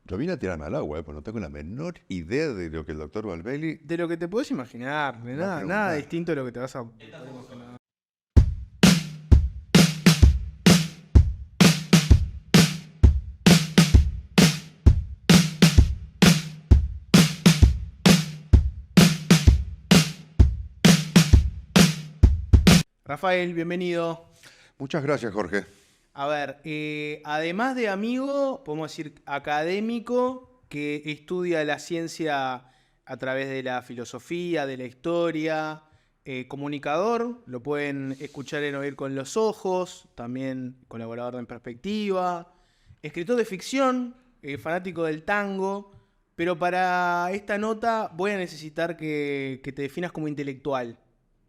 Yo vine a tirarme al agua, pues no tengo la menor idea de lo que el doctor Valbelli De lo que te puedes imaginar, de va a nada preguntar. distinto de lo que te vas a poder imaginar. Rafael, bienvenido. Muchas gracias, Jorge. A ver, además de amigo, podemos decir académico que estudia la ciencia a través de la filosofía, de la historia, comunicador, lo pueden escuchar en Oír con los Ojos, también colaborador de En Perspectiva, escritor de ficción, fanático del tango, pero para esta nota voy a necesitar que te definas como intelectual.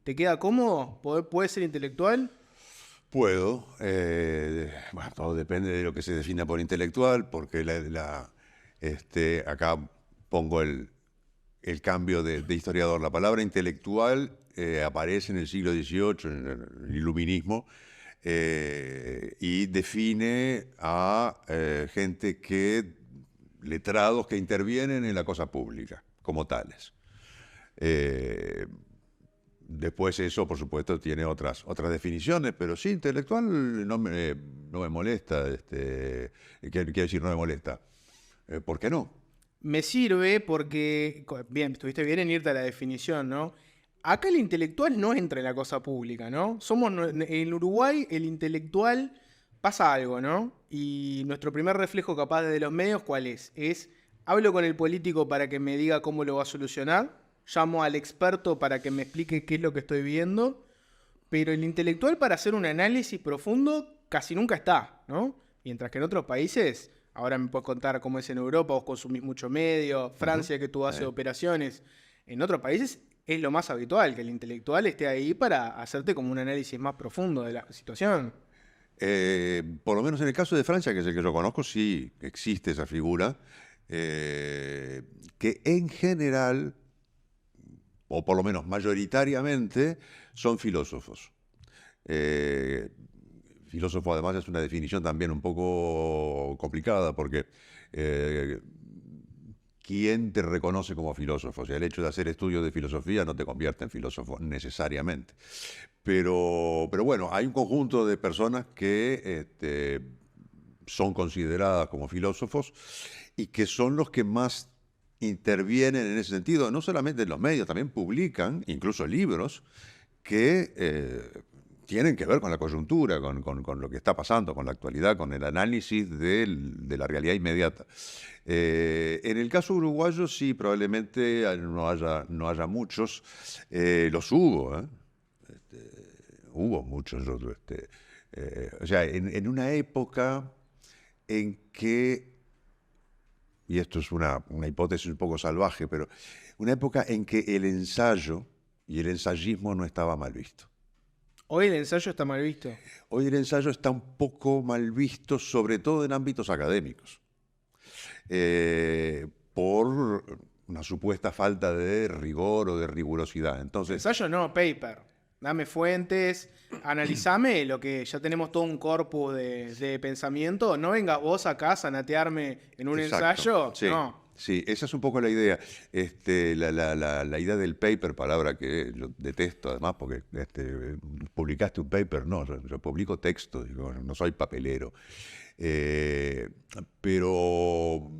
¿Te queda cómodo? ¿Puedes ser intelectual? Puedo. Bueno, todo depende de lo que se defina por intelectual, porque acá pongo el cambio de historiador. La palabra intelectual aparece en el siglo XVIII, en el iluminismo, y define a letrados que intervienen en la cosa pública, como tales. Eh, Después eso, por supuesto, tiene otras definiciones, pero sí, intelectual no me molesta. Quiero decir, no me molesta. ¿Por qué no? Me sirve porque, bien, estuviste bien en irte a la definición, ¿no? Acá el intelectual no entra en la cosa pública, ¿no? En Uruguay el intelectual pasa algo, ¿no? Y nuestro primer reflejo capaz de los medios, ¿cuál es? Hablo con el político para que me diga cómo lo va a solucionar, llamo al experto para que me explique qué es lo que estoy viendo, pero el intelectual para hacer un análisis profundo casi nunca está, ¿no? Mientras que en otros países, ahora me puedes contar cómo es en Europa, vos consumís mucho medio, Ujú. Francia que tú haces Eh, operaciones, en otros países es lo más habitual que el intelectual esté ahí para hacerte como un análisis más profundo de la situación. por lo menos en el caso de Francia, que es el que yo conozco, sí existe esa figura, que en general, o por lo menos mayoritariamente, son filósofos. Eh, Filósofo además es una definición también un poco complicada porque eh, ¿quién te reconoce como filósofo? O sea, el hecho de hacer estudios de filosofía no te convierte en filósofo necesariamente. Pero bueno, hay un conjunto de personas que son consideradas como filósofos y que son los que más intervienen en ese sentido, no solamente en los medios, también publican incluso libros que tienen que ver con la coyuntura, con lo que está pasando, con la actualidad, con el análisis de la realidad inmediata. En el caso uruguayo sí, probablemente no haya muchos. Los hubo, ¿eh? Hubo muchos. O sea, en una época en que, y esto es una hipótesis un poco salvaje, pero una época en que el ensayo y el ensayismo no estaba mal visto. Hoy el ensayo está mal visto. Hoy el ensayo está un poco mal visto, sobre todo en ámbitos académicos, por una supuesta falta de rigor o de rigurosidad. Entonces, Ensayo no, paper. Dame fuentes, analizame lo que ya tenemos todo un corpus de pensamiento. No vengas vos acá a sanatearme en un exacto, ensayo. sí, No. sí, esa es un poco la idea. La idea del paper, palabra que yo detesto además, porque publicaste un paper, no, yo publico textos, digo, no soy papelero. Eh, pero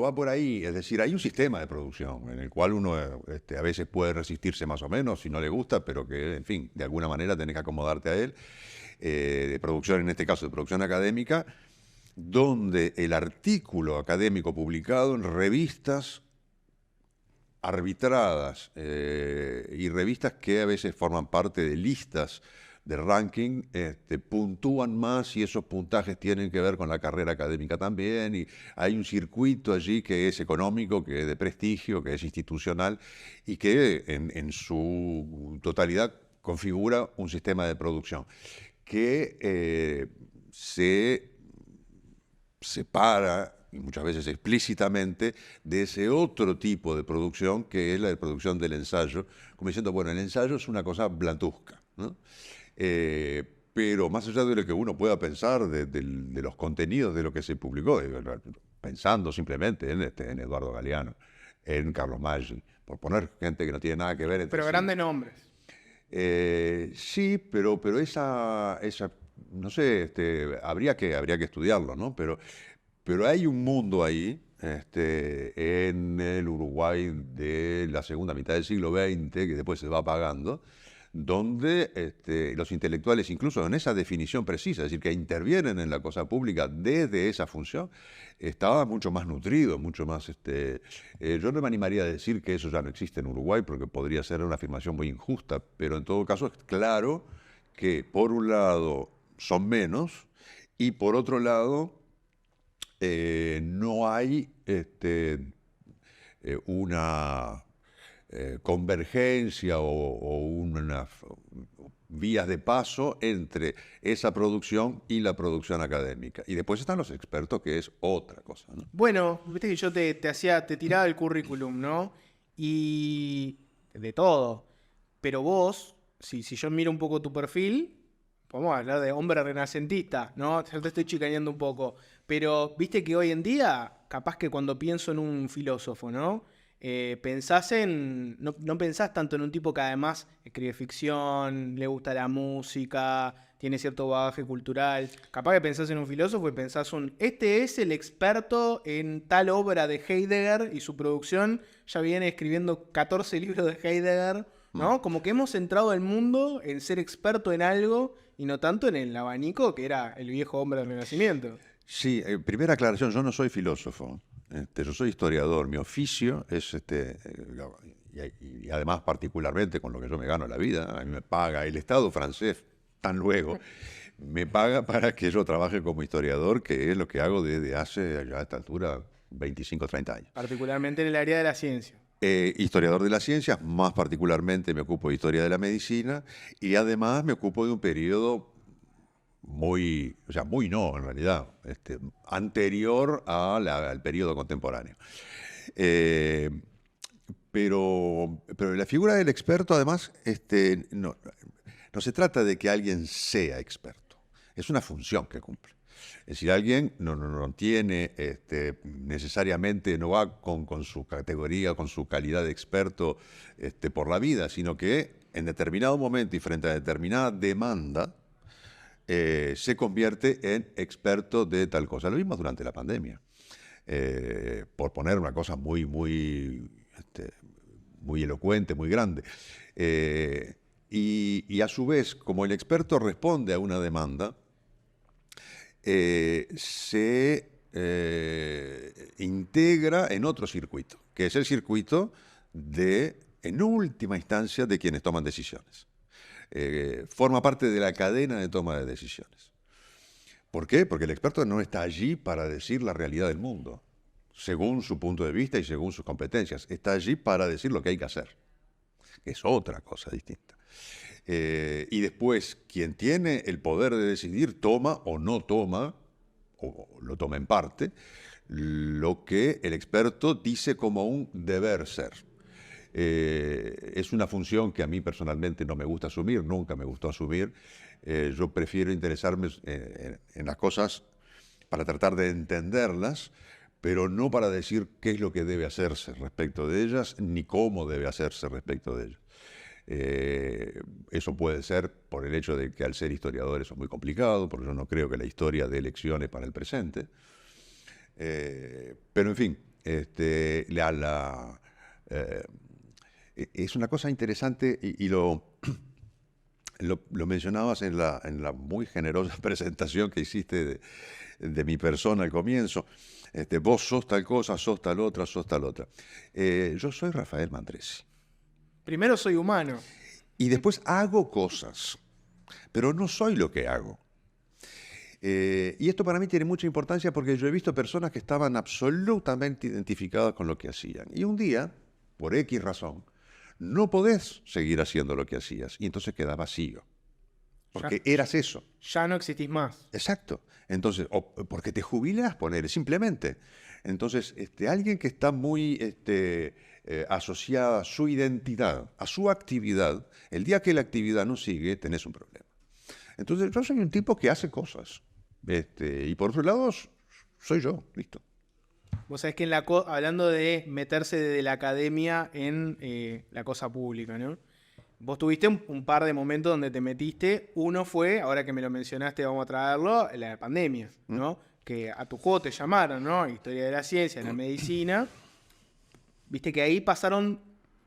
va por ahí, es decir, hay un sistema de producción en el cual uno a veces puede resistirse más o menos si no le gusta, pero que, en fin, de alguna manera tenés que acomodarte a él, de producción, en este caso de producción académica, donde el artículo académico publicado en revistas arbitradas y revistas que a veces forman parte de listas de ranking, puntúan más y esos puntajes tienen que ver con la carrera académica también, y hay un circuito allí que es económico, que es de prestigio, que es institucional y que en su totalidad configura un sistema de producción que se separa, y muchas veces explícitamente, de ese otro tipo de producción que es la de producción del ensayo, como diciendo, bueno, el ensayo es una cosa blanduzca, ¿no? Pero más allá de lo que uno pueda pensar de los contenidos de lo que se publicó, pensando simplemente en Eduardo Galeano, en Carlos Maggi, por poner gente que no tiene nada que ver entre Pero sí. grandes nombres. Sí, pero esa no sé, habría que estudiarlo, ¿no? Pero hay un mundo ahí, en el Uruguay de la segunda mitad del siglo XX, que después se va apagando, donde los intelectuales, incluso en esa definición precisa, es decir, que intervienen en la cosa pública desde esa función, estaba mucho más nutrido, mucho más... yo no me animaría a decir que eso ya no existe en Uruguay, porque podría ser una afirmación muy injusta, pero en todo caso es claro que por un lado son menos y por otro lado no hay una convergencia o unas vías de paso entre esa producción y la producción académica. Y después están los expertos, que es otra cosa, ¿no? Bueno, viste que yo te tiraba el currículum, ¿no? Y de todo. Pero vos, si yo miro un poco tu perfil, podemos hablar de hombre renacentista, ¿no? Yo te estoy chicaneando un poco. Pero viste que hoy en día, capaz que cuando pienso en un filósofo, ¿no? Pensás en. No pensás tanto en un tipo que además escribe ficción, le gusta la música, tiene cierto bagaje cultural. Capaz que pensás en un filósofo y pensás este es el experto en tal obra de Heidegger y su producción ya viene escribiendo 14 libros de Heidegger, ¿no? Como que hemos entrado al mundo en ser experto en algo y no tanto en el abanico que era el viejo hombre del Renacimiento. Sí, primera aclaración, yo no soy filósofo, yo soy historiador, mi oficio es, y además particularmente con lo que yo me gano la vida, a mí me paga el Estado francés, tan luego, me paga para que yo trabaje como historiador, que es lo que hago desde hace ya a esta altura 25 o 30 años. Particularmente en el área de la ciencia. Historiador de las ciencias, más particularmente me ocupo de historia de la medicina y además me ocupo de un periodo o sea, muy no en realidad, anterior al periodo contemporáneo. Eh, pero la figura del experto además no se trata de que alguien sea experto, es una función que cumple. Es decir, alguien no tiene necesariamente, no va con su categoría, con su calidad de experto por la vida, sino que en determinado momento y frente a determinada demanda, se convierte en experto de tal cosa. Lo vimos durante la pandemia. Por poner una cosa muy elocuente, muy grande. Y a su vez, como el experto responde a una demanda, se integra en otro circuito, que es el circuito en última instancia, de quienes toman decisiones. Forma parte de la cadena de toma de decisiones. ¿Por qué? Porque el experto no está allí para decir la realidad del mundo, según su punto de vista y según sus competencias. Está allí para decir lo que hay que hacer, que es otra cosa distinta. Y después, quien tiene el poder de decidir toma o no toma, o lo toma en parte, lo que el experto dice como un deber ser. Es una función que a mí personalmente no me gusta asumir, nunca me gustó asumir. Yo prefiero interesarme en las cosas para tratar de entenderlas, pero no para decir qué es lo que debe hacerse respecto de ellas, ni cómo debe hacerse respecto de ellas. Eso puede ser por el hecho de que al ser historiador eso es muy complicado, porque yo no creo que la historia dé lecciones para el presente. Pero en fin, es una cosa interesante y lo mencionabas en la muy generosa presentación que hiciste de mi persona al comienzo. Vos sos tal cosa, sos tal otra, sos tal otra. Yo soy Rafael Mandresi. Primero soy humano. Y después hago cosas, pero no soy lo que hago. Y esto para mí tiene mucha importancia porque yo he visto personas que estaban absolutamente identificadas con lo que hacían. Y un día, por X razón, no podés seguir haciendo lo que hacías. Y entonces quedás vacío. Porque eras eso. Ya no existís más. Exacto. Entonces, porque te jubilás, ponele, simplemente. Entonces, alguien que está muy asociada a su identidad, a su actividad, el día que la actividad no sigue, tenés un problema. Entonces, yo soy un tipo que hace cosas. Y por otro lado, soy yo, listo. Vos sabés que hablando de meterse desde la academia en la cosa pública, ¿no? Vos tuviste un par de momentos donde te metiste. Uno fue, ahora que me lo mencionaste, vamos a traerlo, la pandemia, ¿no? Que a tu juego te llamaron, ¿no? Historia de la ciencia, la medicina. Viste que ahí pasaron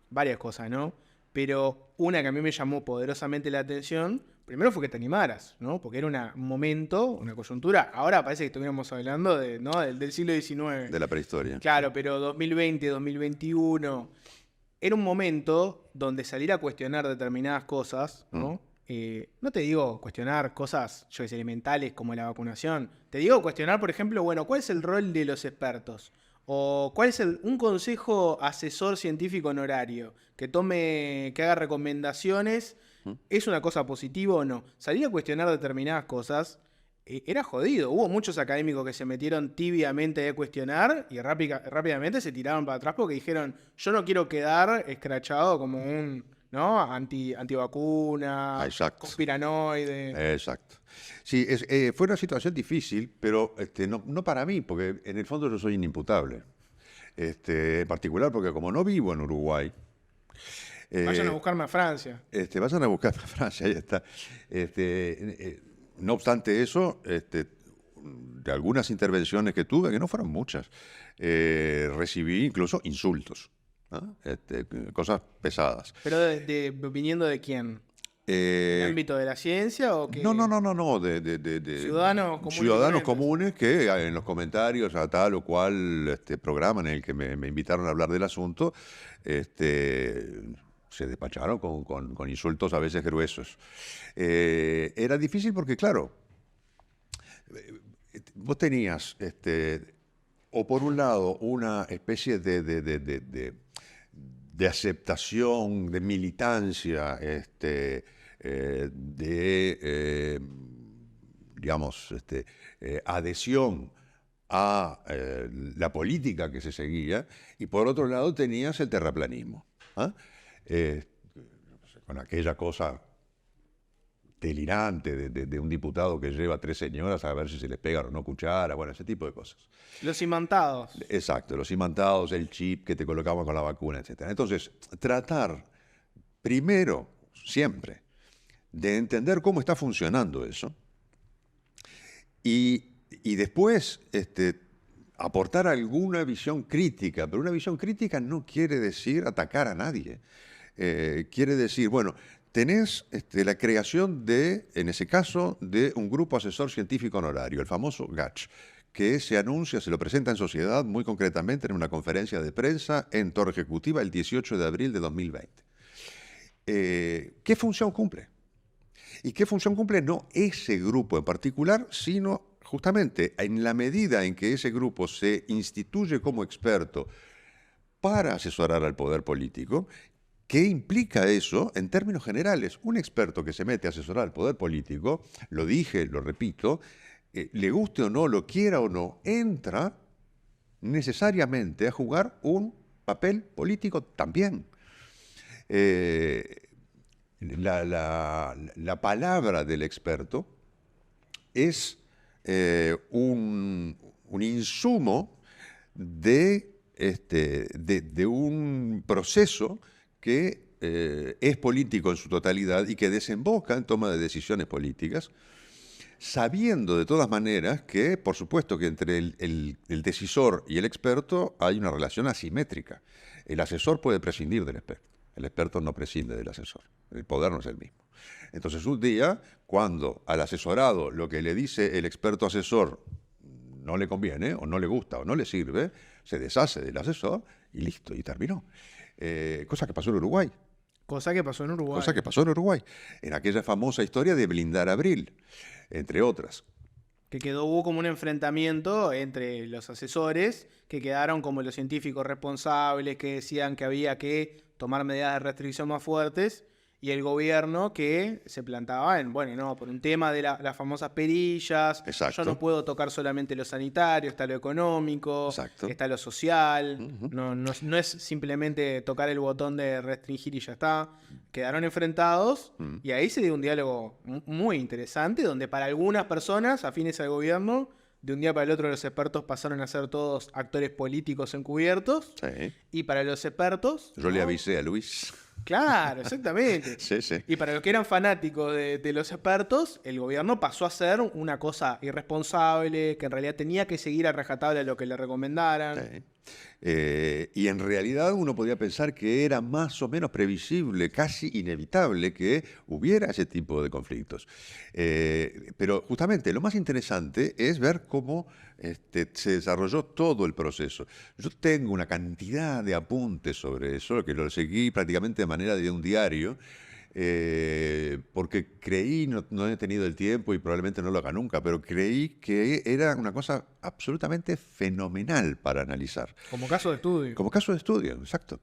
varias cosas, ¿no? Pero una que a mí me llamó poderosamente la atención, primero fue que te animaras, ¿no? Porque era un momento, una coyuntura. Ahora parece que estuviéramos hablando de, ¿no? del siglo XIX. De la prehistoria. Claro, pero 2020, 2021, era un momento donde salir a cuestionar determinadas cosas, ¿no? No te digo cuestionar cosas, yo que sé, elementales como la vacunación. Te digo cuestionar, por ejemplo, bueno, ¿cuál es el rol de los expertos? O ¿cuál es un consejo asesor científico honorario que haga recomendaciones? ¿Es una cosa positiva o no? Salir a cuestionar determinadas cosas era jodido. Hubo muchos académicos que se metieron tibiamente a cuestionar y rápidamente se tiraron para atrás porque dijeron, yo no quiero quedar escrachado como un, ¿no? Antivacuna, conspiranoide. Exacto. Sí, fue una situación difícil, pero no para mí, porque en el fondo yo soy inimputable. En particular porque como no vivo en Uruguay, Vayan a buscarme a Francia. vayan a buscarme a Francia, ahí está. No obstante eso, de algunas intervenciones que tuve, que no fueron muchas, recibí incluso insultos, ¿no? Cosas pesadas. ¿Pero viniendo de quién? ¿En el ámbito de la ciencia o qué? No, Ciudadanos comunes. Ciudadanos comunes que en los comentarios a tal o cual programa en el que me invitaron a hablar del asunto, se despacharon con insultos a veces gruesos. Era difícil porque, claro, vos tenías, o por un lado, una especie de aceptación, de militancia, digamos, adhesión a la política que se seguía, y por otro lado tenías el terraplanismo, ¿ah? Con aquella cosa delirante de un diputado que lleva a 3 señoras a ver si se les pega o no cuchara, bueno, ese tipo de cosas. Los imantados. Exacto, los imantados, el chip que te colocaban con la vacuna, etc. Entonces, tratar primero, siempre, de entender cómo está funcionando eso y después aportar alguna visión crítica, pero una visión crítica no quiere decir atacar a nadie. Quiere decir, bueno, tenés la creación en ese caso, de un grupo asesor científico honorario, el famoso GACH, que se anuncia, se lo presenta en sociedad muy concretamente en una conferencia de prensa en Torre Ejecutiva el 18 de abril de 2020. ¿Qué función cumple? ¿Y qué función cumple? No ese grupo en particular, sino justamente en la medida en que ese grupo se instituye como experto para asesorar al poder político. ¿Qué implica eso en términos generales? Un experto que se mete a asesorar al poder político, lo dije, lo repito, le guste o no, lo quiera o no, entra necesariamente a jugar un papel político también. La palabra del experto es un insumo de un proceso que es político en su totalidad y que desemboca en toma de decisiones políticas, sabiendo de todas maneras que, por supuesto, que entre el decisor y el experto hay una relación asimétrica. El asesor puede prescindir del experto, el experto no prescinde del asesor, el poder no es el mismo. Entonces, un día, cuando al asesorado lo que le dice el experto asesor no le conviene, o no le gusta, o no le sirve, se deshace del asesor y listo, y terminó. Cosa que pasó en Uruguay. Cosa que pasó en Uruguay. En aquella famosa historia de blindar a Abril, entre otras. Hubo como un enfrentamiento entre los asesores, que quedaron como los científicos responsables, que decían que había que tomar medidas de restricción más fuertes, y el gobierno que se plantaba en, bueno, no, por un tema de las famosas perillas. Exacto. Yo no puedo tocar solamente lo sanitario, está lo económico, Exacto. está lo social. No es simplemente tocar el botón de restringir y ya está. Quedaron enfrentados y ahí se dio un diálogo muy interesante, donde para algunas personas afines al gobierno de un día para el otro los expertos pasaron a ser todos actores políticos encubiertos. Sí. Y para los expertos... Yo le ¿no? avisé a Luis. Claro, exactamente. Sí, sí. Y para los que eran fanáticos de los expertos, el gobierno pasó a ser una cosa irresponsable, que en realidad tenía que seguir a rajatabla lo que le recomendaran. Sí. Y en realidad uno podría pensar que era más o menos previsible, casi inevitable que hubiera ese tipo de conflictos. Pero justamente lo más interesante es ver cómo se desarrolló todo el proceso. Yo tengo una cantidad de apuntes sobre eso, que lo seguí prácticamente de manera de un diario. Porque creí, no he tenido el tiempo y probablemente no lo haga nunca, pero creí que era una cosa absolutamente fenomenal para analizar. Como caso de estudio. Como caso de estudio, exacto.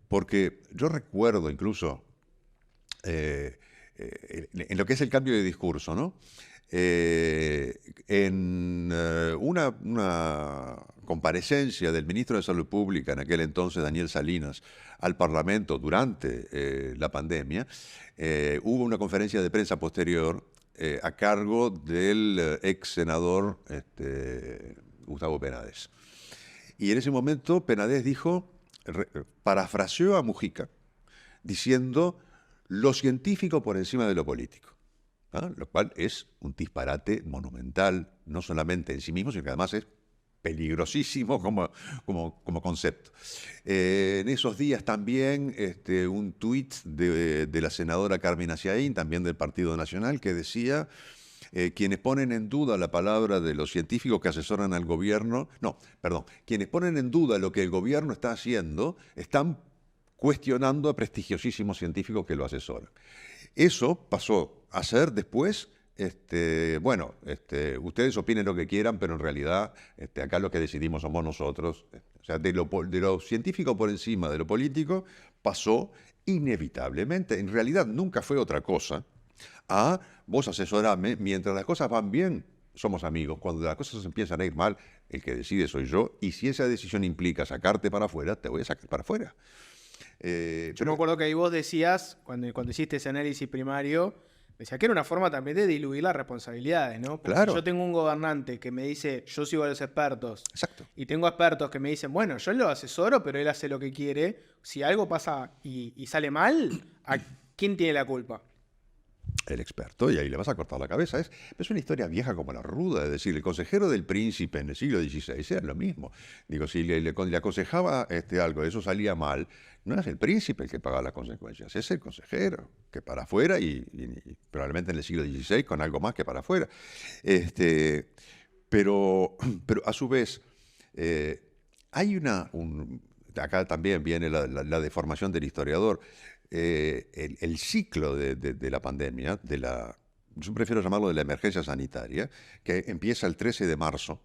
Porque yo recuerdo incluso en lo que es el cambio de discurso, ¿no? En una comparecencia del ministro de Salud Pública, en aquel entonces Daniel Salinas, al Parlamento durante la pandemia, hubo una conferencia de prensa posterior a cargo del ex senador Gustavo Penades. Y en ese momento Penades dijo, parafraseó a Mujica, diciendo lo científico por encima de lo político. ¿Ah? Lo cual es un disparate monumental, no solamente en sí mismo, sino que además es peligrosísimo como concepto. En esos días también un tuit de la senadora Carmen Aciaín, también del Partido Nacional, que decía, quienes ponen en duda la palabra de los científicos que asesoran al gobierno, quienes ponen en duda lo que el gobierno está haciendo, están cuestionando a prestigiosísimos científicos que lo asesoran. Eso pasó a ser después, ustedes opinen lo que quieran, pero en realidad acá lo que decidimos somos nosotros. O sea, de lo científico por encima de lo político pasó inevitablemente, en realidad nunca fue otra cosa, a vos asesorame, mientras las cosas van bien, somos amigos. Cuando las cosas empiezan a ir mal, el que decide soy yo, y si esa decisión implica sacarte para afuera, te voy a sacar para afuera. Yo me acuerdo que ahí vos decías, cuando hiciste ese análisis primario, decía que era una forma también de diluir las responsabilidades, ¿no? Porque claro. Si yo tengo un gobernante que me dice, yo sigo a los expertos, exacto, y tengo expertos que me dicen, bueno, yo lo asesoro, pero él hace lo que quiere, si algo pasa y sale mal, ¿a quién tiene la culpa? El experto, y ahí le vas a cortar la cabeza. Es una historia vieja como la ruda, es decir, el consejero del príncipe en el siglo XVI era lo mismo. Digo, si le aconsejaba algo, eso salía mal, no es el príncipe el que paga las consecuencias, es el consejero, que para afuera y probablemente en el siglo XVI con algo más que para afuera. Pero a su vez, hay acá también viene la deformación del historiador. El ciclo de la pandemia, yo prefiero llamarlo de la emergencia sanitaria, que empieza el 13 de marzo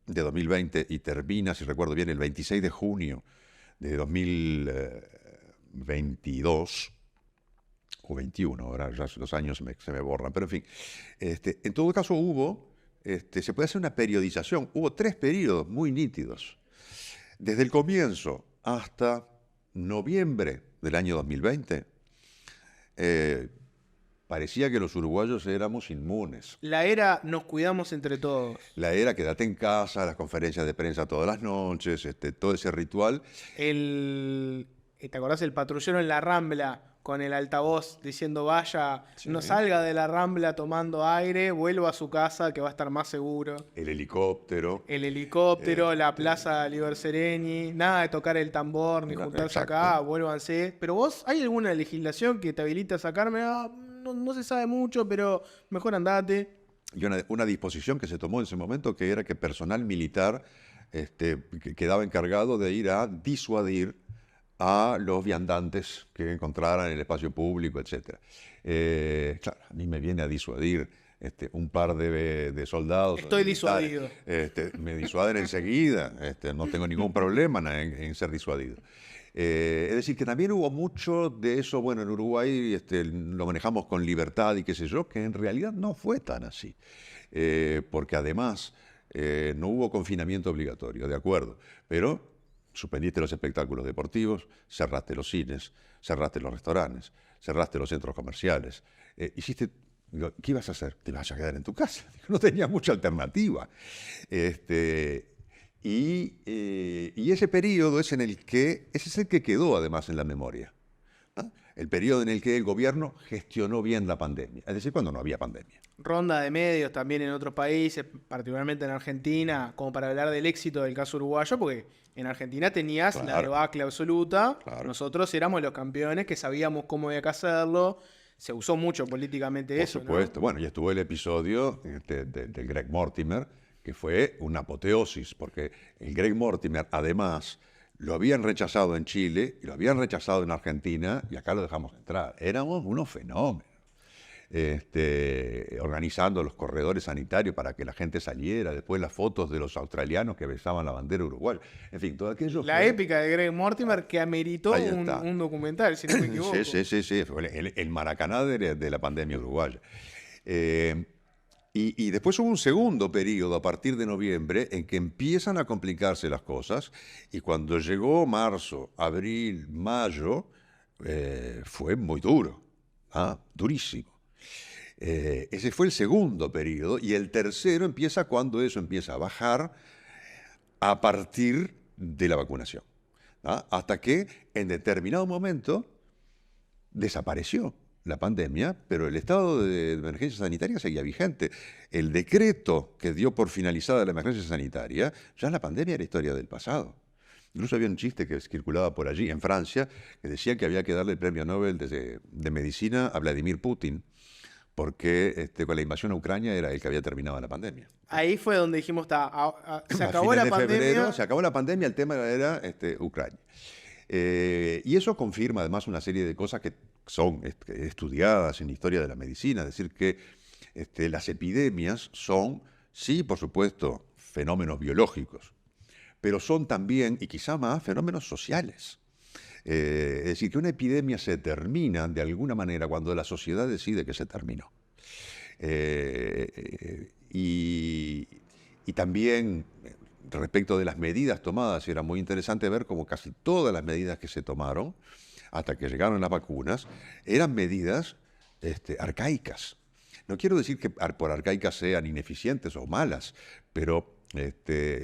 de 2020 y termina, si recuerdo bien, el 26 de junio de 2022 o 21, ahora ya los años se me borran, pero en fin, en todo caso se puede hacer una periodización, hubo 3 periodos muy nítidos, desde el comienzo hasta noviembre del año 2020, parecía que los uruguayos éramos inmunes. La era nos cuidamos entre todos. La era quédate en casa, las conferencias de prensa todas las noches, todo ese ritual. ¿Te acordás el patrullero en la Rambla con el altavoz diciendo vaya, no salga de la Rambla tomando aire, vuelva a su casa que va a estar más seguro? El helicóptero. La plaza Liber Sereni, nada de tocar el tambor ni juntarse acá, vuélvanse. Pero vos, ¿hay alguna legislación que te habilita a sacarme? No se sabe mucho, pero mejor andate. Y una disposición que se tomó en ese momento que era que personal militar que quedaba encargado de ir a disuadir a los viandantes que encontraran en el espacio público, etc. Claro, a mí me viene a disuadir un par de soldados. Estoy disuadido. Me disuaden enseguida, no tengo ningún problema en ser disuadido. Es decir, que también hubo mucho de eso, bueno, en Uruguay lo manejamos con libertad y qué sé yo, que en realidad no fue tan así. Porque además no hubo confinamiento obligatorio, de acuerdo, pero suspendiste los espectáculos deportivos, cerraste los cines, cerraste los restaurantes, cerraste los centros comerciales, hiciste Digo, ¿qué ibas a hacer? Te vas a quedar en tu casa. No tenía mucha alternativa. Y ese periodo es ese es el que quedó además en la memoria, ¿no? El periodo en el que el gobierno gestionó bien la pandemia, es decir, cuando no había pandemia. Ronda de medios también en otros países, particularmente en Argentina, como para hablar del éxito del caso uruguayo, porque en Argentina tenías la Claro, debacle absoluta, claro. nosotros éramos los campeones que sabíamos cómo había que hacerlo, se usó mucho políticamente Por eso, supuesto. ¿no? Bueno, y estuvo el episodio del Greg Mortimer, que fue una apoteosis, porque el Greg Mortimer, además, lo habían rechazado en Chile y lo habían rechazado en Argentina, y acá lo dejamos entrar. Éramos unos fenómenos. Organizando los corredores sanitarios para que la gente saliera, después las fotos de los australianos que besaban la bandera uruguaya. En fin, todo aquello La fue... épica de Greg Mortimer que ameritó Ahí un, está. un documental, si no me equivoco. Sí, fue el Maracaná de la pandemia uruguaya. Y después hubo un segundo periodo a partir de noviembre en que empiezan a complicarse las cosas, y cuando llegó marzo, abril, mayo, fue muy duro, durísimo. Ese fue el segundo periodo, y el tercero empieza cuando eso empieza a bajar a partir de la vacunación, hasta que en determinado momento desapareció la pandemia, pero el estado de emergencia sanitaria seguía vigente. El decreto que dio por finalizada la emergencia sanitaria, ya la pandemia era historia del pasado. Incluso había un chiste que circulaba por allí, en Francia, que decía que había que darle el premio Nobel de Medicina a Vladimir Putin, porque con la invasión a Ucrania era el que había terminado la pandemia. Ahí fue donde dijimos, se A acabó fines la de pandemia. febrero se acabó la pandemia, el tema era Ucrania. Y eso confirma además una serie de cosas que son estudiadas en la historia de la medicina, es decir, que las epidemias son, sí, por supuesto, fenómenos biológicos, pero son también, y quizá más, fenómenos sociales. Es decir, que una epidemia se termina de alguna manera cuando la sociedad decide que se terminó. Y también respecto de las medidas tomadas, era muy interesante ver cómo casi todas las medidas que se tomaron, hasta que llegaron las vacunas, eran medidas arcaicas. No quiero decir que por arcaicas sean ineficientes o malas, pero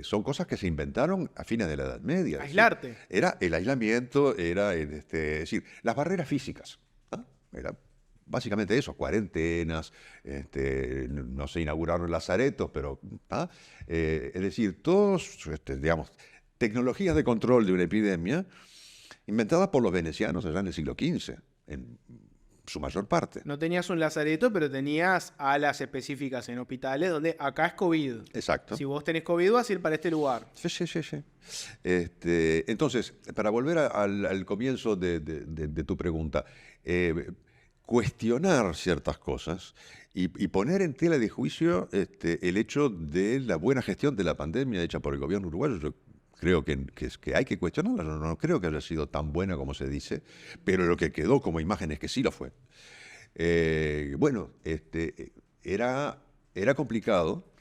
son cosas que se inventaron a fines de la Edad Media. Aislarte. Decir, era el aislamiento, era es decir, las barreras físicas. Era básicamente eso, cuarentenas, no se inauguraron lazaretos, pero, es decir, todos, digamos, tecnologías de control de una epidemia inventadas por los venecianos allá en el siglo XV, en su mayor parte. No tenías un lazareto, pero tenías alas específicas en hospitales donde acá es COVID. Exacto. Si vos tenés COVID, vas a ir para este lugar. Sí. Entonces, para volver al comienzo de tu pregunta, cuestionar ciertas cosas y poner en tela de juicio el hecho de la buena gestión de la pandemia hecha por el gobierno uruguayo. Yo creo que hay que cuestionarla. No creo que haya sido tan buena como se dice, pero lo que quedó como imagen es que sí lo fue. Era complicado.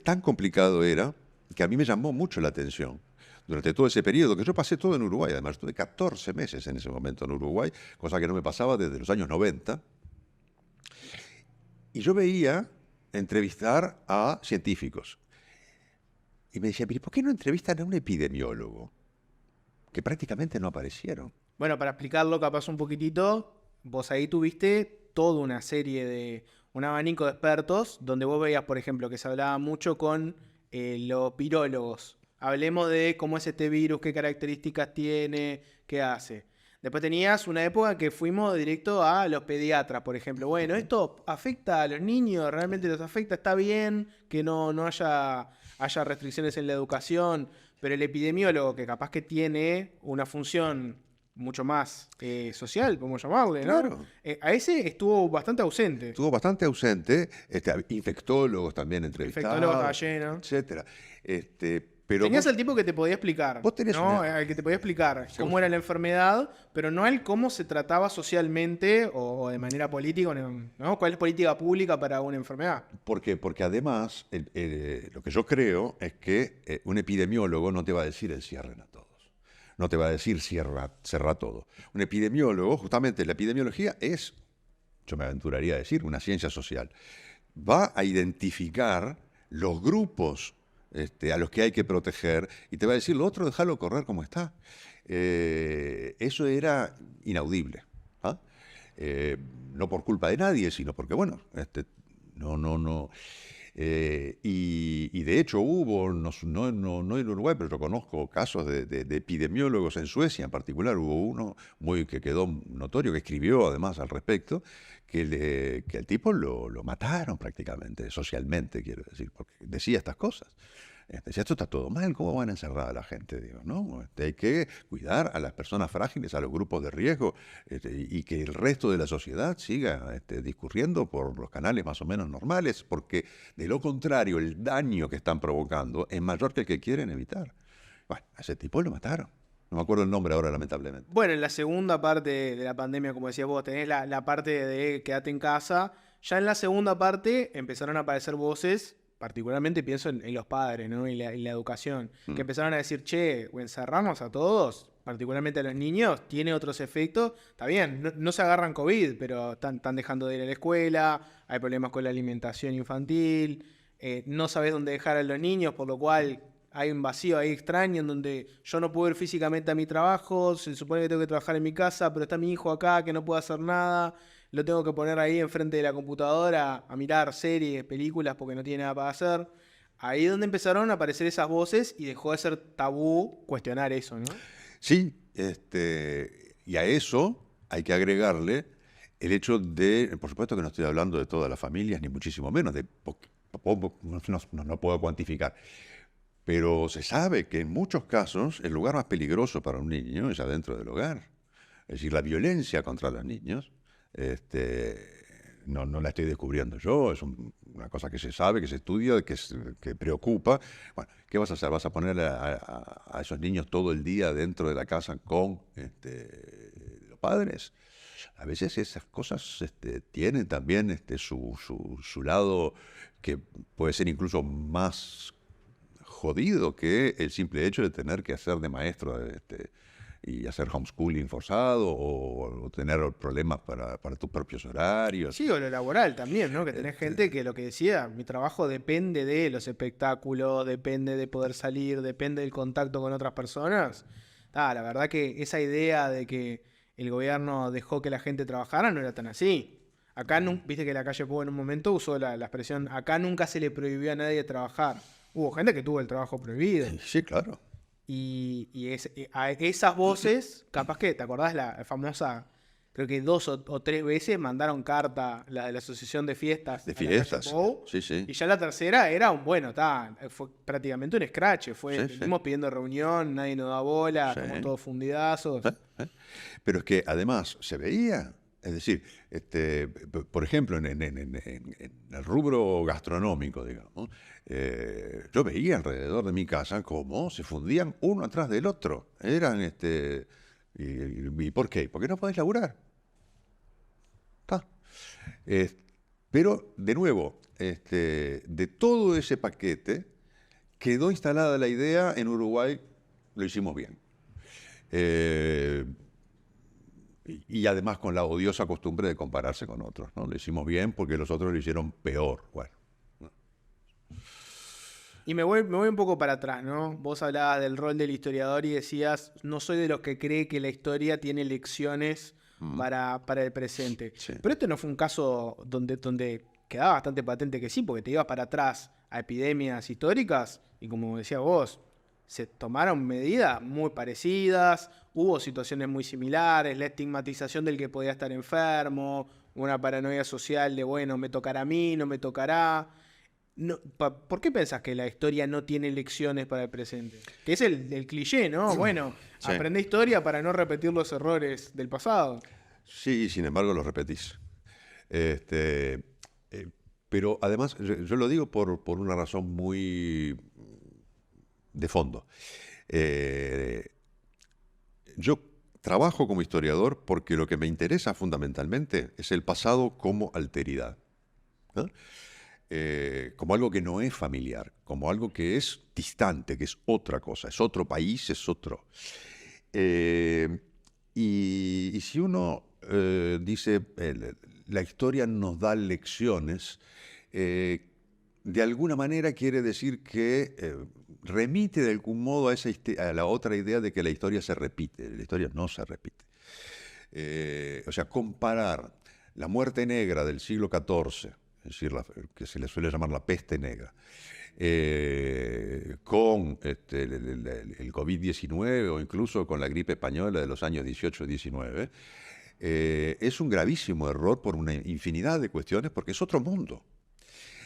Tan complicado era que a mí me llamó mucho la atención durante todo ese periodo, que yo pasé todo en Uruguay. Además, estuve 14 meses en ese momento en Uruguay, cosa que no me pasaba desde los años 90. Y yo veía entrevistar a científicos. Y me decía, ¿por qué no entrevistan a un epidemiólogo? Que prácticamente no aparecieron. Bueno, para explicarlo capaz un poquitito, vos ahí tuviste toda una serie un abanico de expertos, donde vos veías, por ejemplo, que se hablaba mucho con los virólogos. Hablemos de cómo es este virus, qué características tiene, qué hace. Después tenías una época que fuimos directo a los pediatras, por ejemplo. Bueno, ¿esto afecta a los niños? ¿Realmente los afecta? ¿Está bien que no haya restricciones en la educación? Pero el epidemiólogo, que capaz que tiene una función mucho más social, podemos llamarle, ¿no? Claro. A ese estuvo bastante ausente. Estuvo bastante ausente. Infectólogos también entrevistados. Infectólogo estaba lleno. Etcétera. Pero Tenías al tipo que te podía explicar, vos tenés ¿no? una... El que te podía explicar Sí, cómo era la enfermedad, pero no el cómo se trataba socialmente o de manera política, ¿no? ¿Cuál es política pública para una enfermedad? ¿Por qué? Porque además, lo que yo creo es que un epidemiólogo no te va a decir encierren a todos. No te va a decir cerra todo. Un epidemiólogo, justamente la epidemiología es yo me aventuraría a decir, una ciencia social, va a identificar los grupos a los que hay que proteger y te va a decir, lo otro, déjalo correr como está. Eso era inaudible. ¿Ah? No por culpa de nadie, sino porque, bueno, no. Y de hecho hubo, no en Uruguay, pero yo conozco casos de epidemiólogos en Suecia en particular. Hubo uno que quedó notorio, que escribió además al respecto, que al tipo lo mataron prácticamente, socialmente, quiero decir, porque decía estas cosas. Decía, esto está todo mal, ¿cómo van a encerrar a la gente? Digo, no, hay que cuidar a las personas frágiles, a los grupos de riesgo, y que el resto de la sociedad siga discurriendo por los canales más o menos normales, porque de lo contrario, el daño que están provocando es mayor que el que quieren evitar. Bueno, a ese tipo lo mataron. No me acuerdo el nombre ahora, lamentablemente. Bueno, en la segunda parte de la pandemia, como decías vos, tenés la parte de quédate en casa. Ya en la segunda parte empezaron a aparecer voces, particularmente pienso en los padres, ¿no? y la educación, que empezaron a decir, che, o encerrarnos a todos, particularmente a los niños, tiene otros efectos. Está bien, no se agarran COVID, pero están dejando de ir a la escuela, hay problemas con la alimentación infantil, no sabés dónde dejar a los niños, por lo cual hay un vacío ahí extraño en donde yo no puedo ir físicamente a mi trabajo, se supone que tengo que trabajar en mi casa, pero está mi hijo acá que no puede hacer nada, lo tengo que poner ahí enfrente de la computadora a mirar series, películas porque no tiene nada para hacer. Ahí es donde empezaron a aparecer esas voces y dejó de ser tabú cuestionar eso, ¿no? Sí, y a eso hay que agregarle el hecho de, por supuesto que no estoy hablando de todas las familias, ni muchísimo menos, no puedo cuantificar, pero se sabe que en muchos casos el lugar más peligroso para un niño es adentro del hogar. Es decir, la violencia contra los niños, no la estoy descubriendo yo, es una cosa que se sabe, que se estudia, que preocupa. Bueno, ¿qué vas a hacer? ¿Vas a poner a esos niños todo el día dentro de la casa con los padres? A veces esas cosas tienen también su lado que puede ser incluso más jodido que el simple hecho de tener que hacer de maestro y hacer homeschooling forzado o tener problemas para tus propios horarios. Sí, o lo laboral también, ¿no? Que tenés gente que lo que decía, mi trabajo depende de los espectáculos, depende de poder salir, depende del contacto con otras personas. La verdad que esa idea de que el gobierno dejó que la gente trabajara no era tan así. Acá, viste que la calle Pou en un momento usó la expresión, acá nunca se le prohibió a nadie trabajar. Hubo gente que tuvo el trabajo prohibido. Sí, claro. Y a esas voces, capaz que, ¿te acordás la famosa? Creo que 2 o 3 veces mandaron carta la de la Asociación de Fiestas. De fiestas, sí, sí. Y ya la tercera era fue prácticamente un scratch. Estuvimos pidiendo reunión, nadie nos da bola, como todos fundidazos. Pero es que además se veía, es decir, por ejemplo, en el rubro gastronómico, digamos, yo veía alrededor de mi casa cómo se fundían uno atrás del otro. Eran, ¿y por qué? Porque no podés laburar. Pero, de nuevo, de todo ese paquete, quedó instalada la idea en Uruguay, lo hicimos bien. Y además con la odiosa costumbre de compararse con otros, ¿no? Lo hicimos bien porque los otros lo hicieron peor. Bueno. Y me voy un poco para atrás, ¿no? Vos hablabas del rol del historiador y decías, no soy de los que cree que la historia tiene lecciones para el presente. Sí. Pero este no fue un caso donde quedaba bastante patente que sí, porque te ibas para atrás a epidemias históricas y como decías vos, se tomaron medidas muy parecidas, hubo situaciones muy similares, la estigmatización del que podía estar enfermo, una paranoia social de, bueno, me tocará a mí, no me tocará. No, ¿por qué pensás que la historia no tiene lecciones para el presente? Que es el cliché, ¿no? Bueno, sí. Aprende historia para no repetir los errores del pasado. Sí, sin embargo los repetís. Pero además, yo lo digo por una razón muy de fondo. Yo trabajo como historiador porque lo que me interesa fundamentalmente es el pasado como alteridad, ¿no? Como algo que no es familiar, como algo que es distante, que es otra cosa, es otro país, es otro. Y si uno dice, la historia nos da lecciones, de alguna manera quiere decir que remite de algún modo a la otra idea de que la historia se repite. La historia no se repite. O sea, comparar la muerte negra del siglo XIV, es decir, que se le suele llamar la peste negra, con el COVID-19 o incluso con la gripe española de los años 18-19, es un gravísimo error por una infinidad de cuestiones, porque es otro mundo.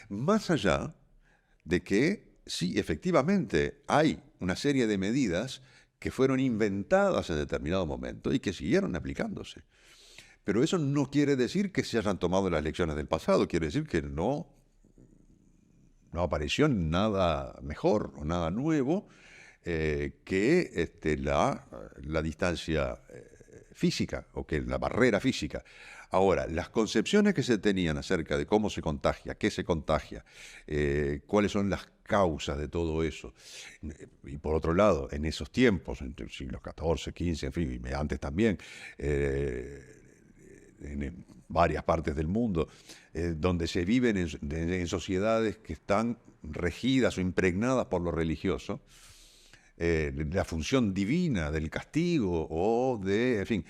Más allá de que sí, efectivamente, hay una serie de medidas que fueron inventadas en determinado momento y que siguieron aplicándose. Pero eso no quiere decir que se hayan tomado las lecciones del pasado, quiere decir que no apareció nada mejor o nada nuevo que la distancia física o que la barrera física. Ahora, las concepciones que se tenían acerca de cómo se contagia, qué se contagia, cuáles son las causas de todo eso, y por otro lado, en esos tiempos, entre los siglos XIV, XV, en fin, y antes también, en varias partes del mundo, donde se viven en sociedades que están regidas o impregnadas por lo religioso, la función divina del castigo o de, en fin,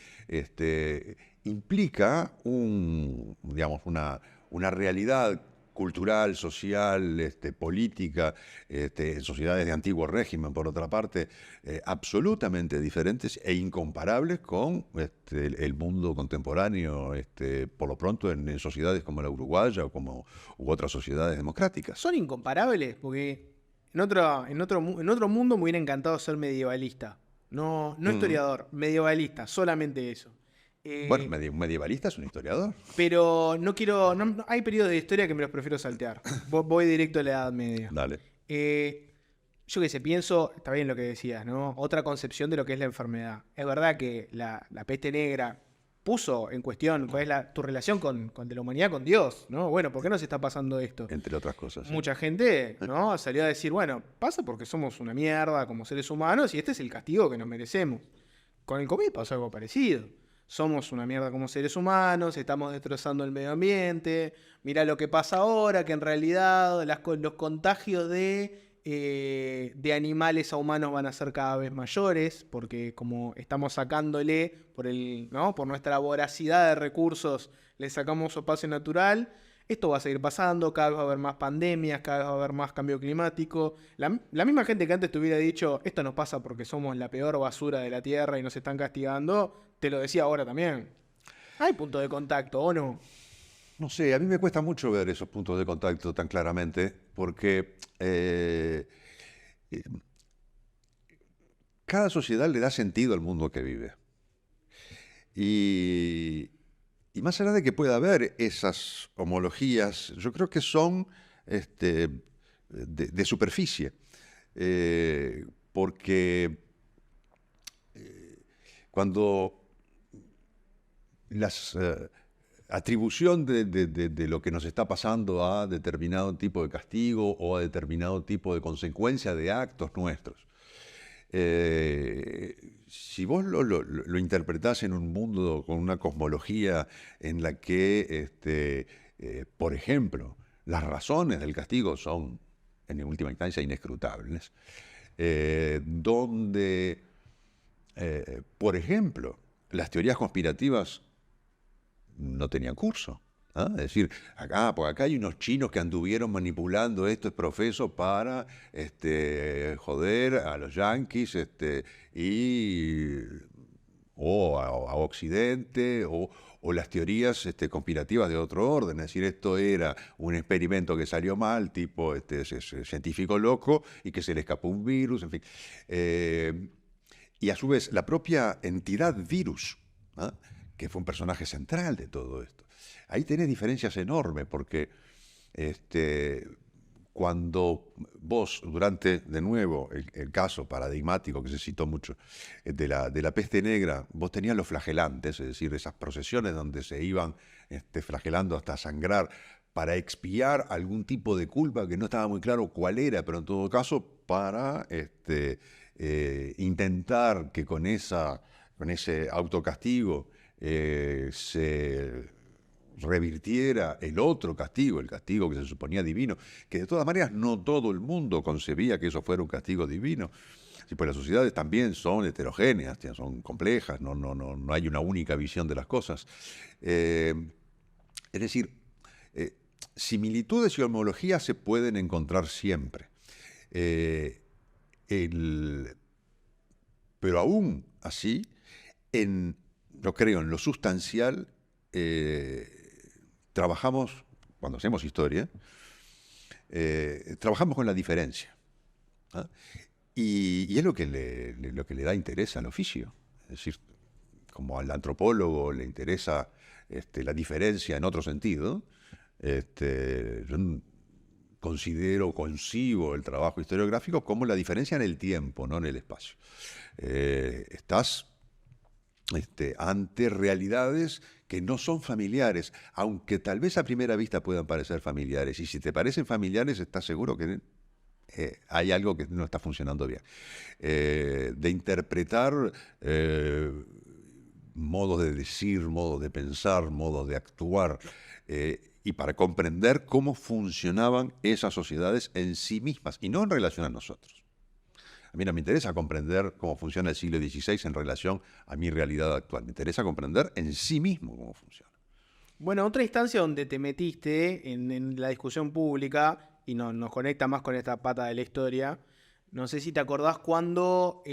implica una realidad cultural, social, política, en sociedades de antiguo régimen, por otra parte, absolutamente diferentes e incomparables con el mundo contemporáneo, por lo pronto en sociedades como la uruguaya u otras sociedades democráticas. Son incomparables porque en otro mundo me hubiera encantado ser medievalista. No historiador, medievalista, solamente eso. Bueno, un medievalista es un historiador. Pero no quiero. Hay periodos de historia que me los prefiero saltear. Voy directo a la Edad Media. Dale. Yo qué sé, pienso, está bien lo que decías, ¿no? Otra concepción de lo que es la enfermedad. Es verdad que la peste negra puso en cuestión cuál es tu relación con de la humanidad con Dios, ¿no? Bueno, ¿por qué nos está pasando esto? Entre otras cosas. Sí. Mucha gente, ¿no? Salió a decir, bueno, pasa porque somos una mierda como seres humanos y este es el castigo que nos merecemos. Con el COVID pasó algo parecido. Somos una mierda como seres humanos, estamos destrozando el medio ambiente, mirá lo que pasa ahora, que en realidad los contagios de animales a humanos van a ser cada vez mayores, porque como estamos sacándole por nuestra voracidad de recursos, le sacamos su espacio natural. Esto va a seguir pasando, cada vez va a haber más pandemias, cada vez va a haber más cambio climático. La misma gente que antes te hubiera dicho, esto nos pasa porque somos la peor basura de la Tierra y nos están castigando, te lo decía ahora también. Hay punto de contacto, ¿o no? No sé, a mí me cuesta mucho ver esos puntos de contacto tan claramente, porque cada sociedad le da sentido al mundo que vive. Y más allá de que pueda haber esas homologías, yo creo que son de superficie, porque cuando las atribución de lo que nos está pasando a determinado tipo de castigo o a determinado tipo de consecuencia de actos nuestros, si vos lo interpretás en un mundo con una cosmología en la que, por ejemplo, las razones del castigo son, en última instancia, inescrutables, donde, por ejemplo, las teorías conspirativas no tenían curso. ¿Ah? Es decir, porque acá hay unos chinos que anduvieron manipulando estos profesos para joder a los yanquis o a Occidente o las teorías conspirativas de otro orden. Es decir, esto era un experimento que salió mal, tipo ese científico loco y que se le escapó un virus, en fin. Y a su vez, la propia entidad virus, ¿ah? Que fue un personaje central de todo esto. Ahí tenés diferencias enormes, porque cuando vos, durante, de nuevo, el caso paradigmático que se citó mucho, de la peste negra, vos tenías los flagelantes, es decir, esas procesiones donde se iban flagelando hasta sangrar para expiar algún tipo de culpa que no estaba muy claro cuál era, pero en todo caso para intentar que con ese autocastigo se revirtiera el otro castigo, el castigo que se suponía divino, que de todas maneras no todo el mundo concebía que eso fuera un castigo divino. Sí, pues las sociedades también son heterogéneas, son complejas, no hay una única visión de las cosas. Es decir, similitudes y homologías se pueden encontrar siempre. Pero aún así, yo creo, en lo sustancial, trabajamos, cuando hacemos historia, trabajamos con la diferencia. ¿Ah? Y es lo que le da interés al oficio. Es decir, como al antropólogo le interesa la diferencia en otro sentido, yo concibo el trabajo historiográfico como la diferencia en el tiempo, no en el espacio. Estás ante realidades que no son familiares, aunque tal vez a primera vista puedan parecer familiares. Y si te parecen familiares, estás seguro que hay algo que no está funcionando bien. De interpretar modos de decir, modos de pensar, modos de actuar, y para comprender cómo funcionaban esas sociedades en sí mismas y no en relación a nosotros. A mí no me interesa comprender cómo funciona el siglo XVI en relación a mi realidad actual. Me interesa comprender en sí mismo cómo funciona. Bueno, otra instancia donde te metiste en la discusión pública, y nos conecta más con esta pata de la historia, no sé si te acordás cuando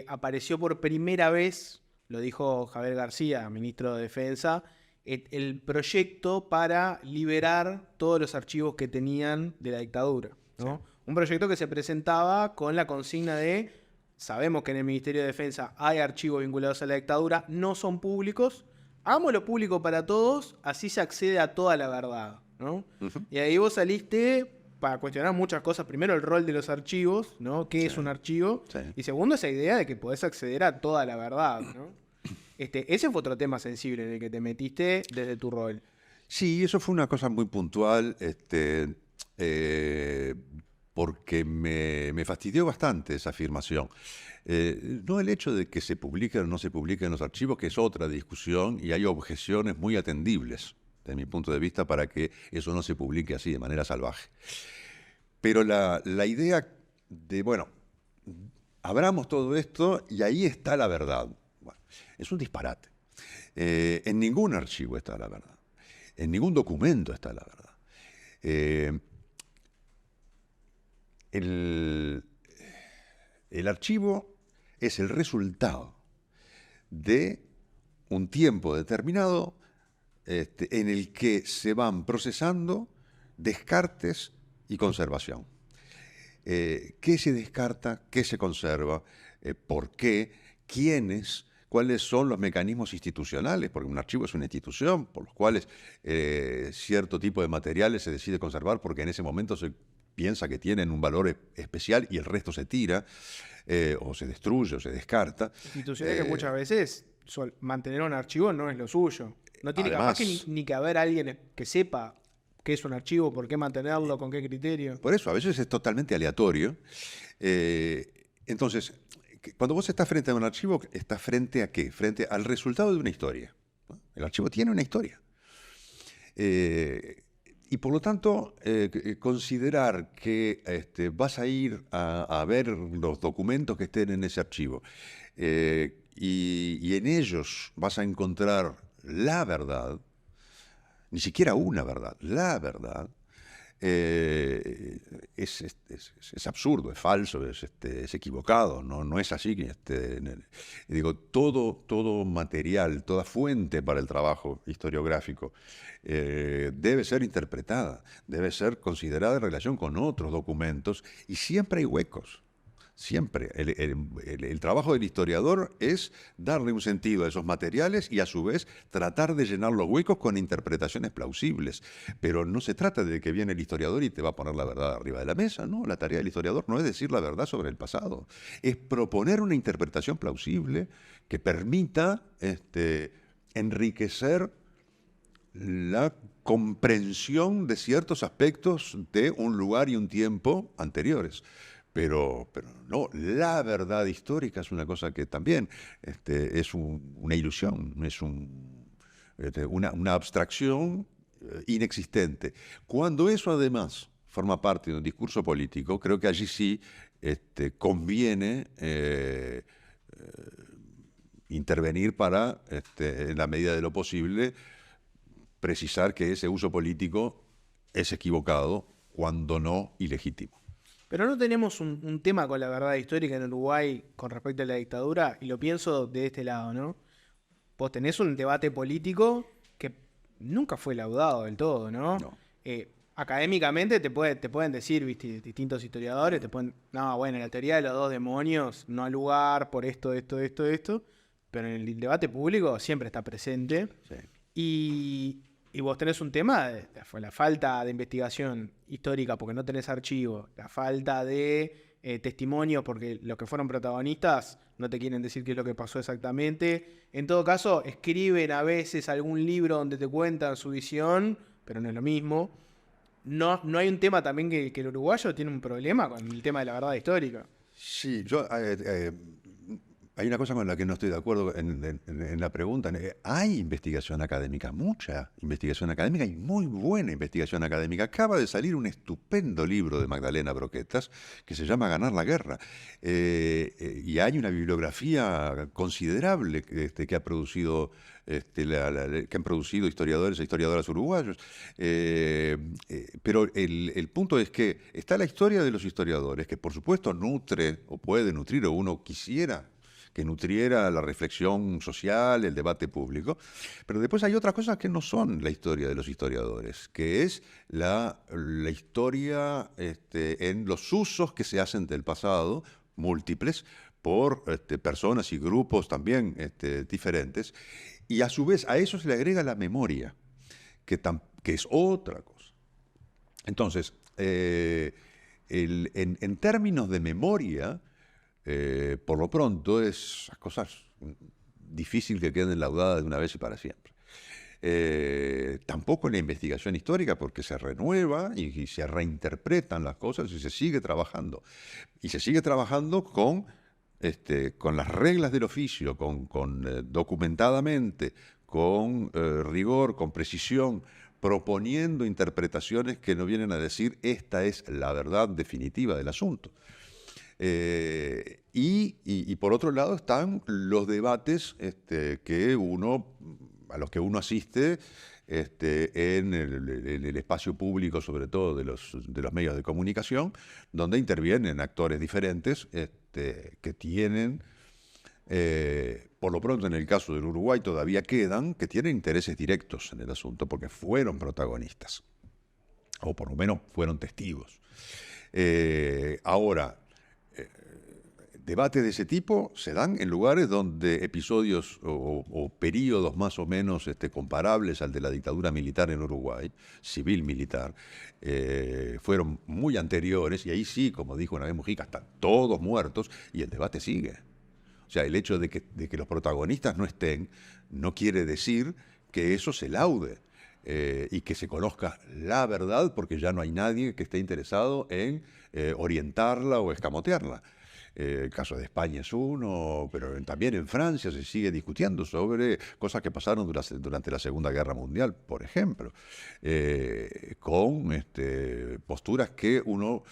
apareció por primera vez, lo dijo Javier García, ministro de Defensa, el proyecto para liberar todos los archivos que tenían de la dictadura, ¿no? Sí. Un proyecto que se presentaba con la consigna de, sabemos que en el Ministerio de Defensa hay archivos vinculados a la dictadura, no son públicos, hagámoslo público para todos, así se accede a toda la verdad, ¿no? Uh-huh. Y ahí vos saliste para cuestionar muchas cosas. Primero, el rol de los archivos, ¿no? ¿Qué es un archivo? Sí. Y segundo, esa idea de que podés acceder a toda la verdad, ¿no? Ese fue otro tema sensible en el que te metiste desde tu rol. Sí, eso fue una cosa muy puntual, porque me fastidió bastante esa afirmación. No el hecho de que se publiquen o no se publiquen los archivos, que es otra discusión, y hay objeciones muy atendibles, desde mi punto de vista, para que eso no se publique así, de manera salvaje. Pero la idea de, bueno, abramos todo esto y ahí está la verdad. Bueno, es un disparate. En ningún archivo está la verdad. En ningún documento está la verdad. El archivo es el resultado de un tiempo determinado en el que se van procesando descartes y conservación. ¿Qué se descarta? ¿Qué se conserva? ¿Por qué? ¿Quiénes? ¿Cuáles son los mecanismos institucionales? Porque un archivo es una institución por los cuales cierto tipo de materiales se decide conservar porque en ese momento se piensa que tienen un valor especial y el resto se tira, o se destruye, o se descarta. Instituciones que muchas veces mantener un archivo no es lo suyo. No tiene además, capaz que ni que haber alguien que sepa qué es un archivo, por qué mantenerlo, con qué criterio. Por eso, a veces es totalmente aleatorio. Entonces, cuando vos estás frente a un archivo, estás frente a ¿qué? Frente al resultado de una historia. El archivo tiene una historia. Y por lo tanto, considerar que vas a ir a ver los documentos que estén en ese archivo y en ellos vas a encontrar la verdad, ni siquiera una verdad, la verdad, es absurdo, es falso, es equivocado, no es así. Digo, todo material, toda fuente para el trabajo historiográfico debe ser interpretada, debe ser considerada en relación con otros documentos, y siempre hay huecos. Siempre. El trabajo del historiador es darle un sentido a esos materiales y a su vez tratar de llenar los huecos con interpretaciones plausibles. Pero no se trata de que viene el historiador y te va a poner la verdad arriba de la mesa, ¿no? La tarea del historiador no es decir la verdad sobre el pasado, es proponer una interpretación plausible que permita enriquecer la comprensión de ciertos aspectos de un lugar y un tiempo anteriores. Pero no, la verdad histórica es una cosa que también es una ilusión, es una abstracción inexistente. Cuando eso además forma parte de un discurso político, creo que allí sí conviene intervenir para, en la medida de lo posible, precisar que ese uso político es equivocado, cuando no ilegítimo. Pero no tenemos un tema con la verdad histórica en Uruguay con respecto a la dictadura, y lo pienso de este lado, ¿no? Vos tenés un debate político que nunca fue laudado del todo, ¿no? No. Académicamente te pueden decir, ¿viste? Distintos historiadores, no, bueno, la teoría de los dos demonios no ha lugar por esto, pero en el debate público siempre está presente. Sí. Y vos tenés un tema, fue la falta de investigación histórica porque no tenés archivo, la falta de testimonios porque los que fueron protagonistas no te quieren decir qué es lo que pasó exactamente. En todo caso, escriben a veces algún libro donde te cuentan su visión, pero no es lo mismo. No hay un tema también que el uruguayo tiene un problema con el tema de la verdad histórica. Sí, hay una cosa con la que no estoy de acuerdo en la pregunta. Hay investigación académica, mucha investigación académica y muy buena investigación académica. Acaba de salir un estupendo libro de Magdalena Broquetas que se llama Ganar la guerra. Y hay una bibliografía considerable que ha producido que han producido historiadores e historiadoras uruguayos. Pero el punto es que está la historia de los historiadores, que por supuesto nutre o puede nutrir, o uno quisiera que nutriera la reflexión social, el debate público, pero después hay otras cosas que no son la historia de los historiadores, que es la historia en los usos que se hacen del pasado, múltiples, por personas y grupos también diferentes, y a su vez a eso se le agrega la memoria, que es otra cosa. Entonces, en términos de memoria, por lo pronto, esas cosas difícil que queden laudadas de una vez y para siempre. Tampoco en la investigación histórica, porque se renueva y se reinterpretan las cosas y se sigue trabajando. Y se sigue trabajando con las reglas del oficio, documentadamente, con rigor, con precisión, proponiendo interpretaciones que no vienen a decir esta es la verdad definitiva del asunto. Y por otro lado están los debates a los que uno asiste en el espacio público, sobre todo de los medios de comunicación, donde intervienen actores diferentes que tienen, por lo pronto en el caso del Uruguay todavía quedan, que tienen intereses directos en el asunto porque fueron protagonistas, o por lo menos fueron testigos. Ahora, debates de ese tipo se dan en lugares donde episodios o periodos más o menos comparables al de la dictadura militar en Uruguay, civil-militar, fueron muy anteriores, y ahí sí, como dijo una vez Mujica, están todos muertos y el debate sigue. O sea, el hecho de que los protagonistas no estén no quiere decir que eso se laude. Y que se conozca la verdad, porque ya no hay nadie que esté interesado en orientarla o escamotearla. El caso de España es uno, pero también en Francia se sigue discutiendo sobre cosas que pasaron durante la Segunda Guerra Mundial, por ejemplo, con posturas que uno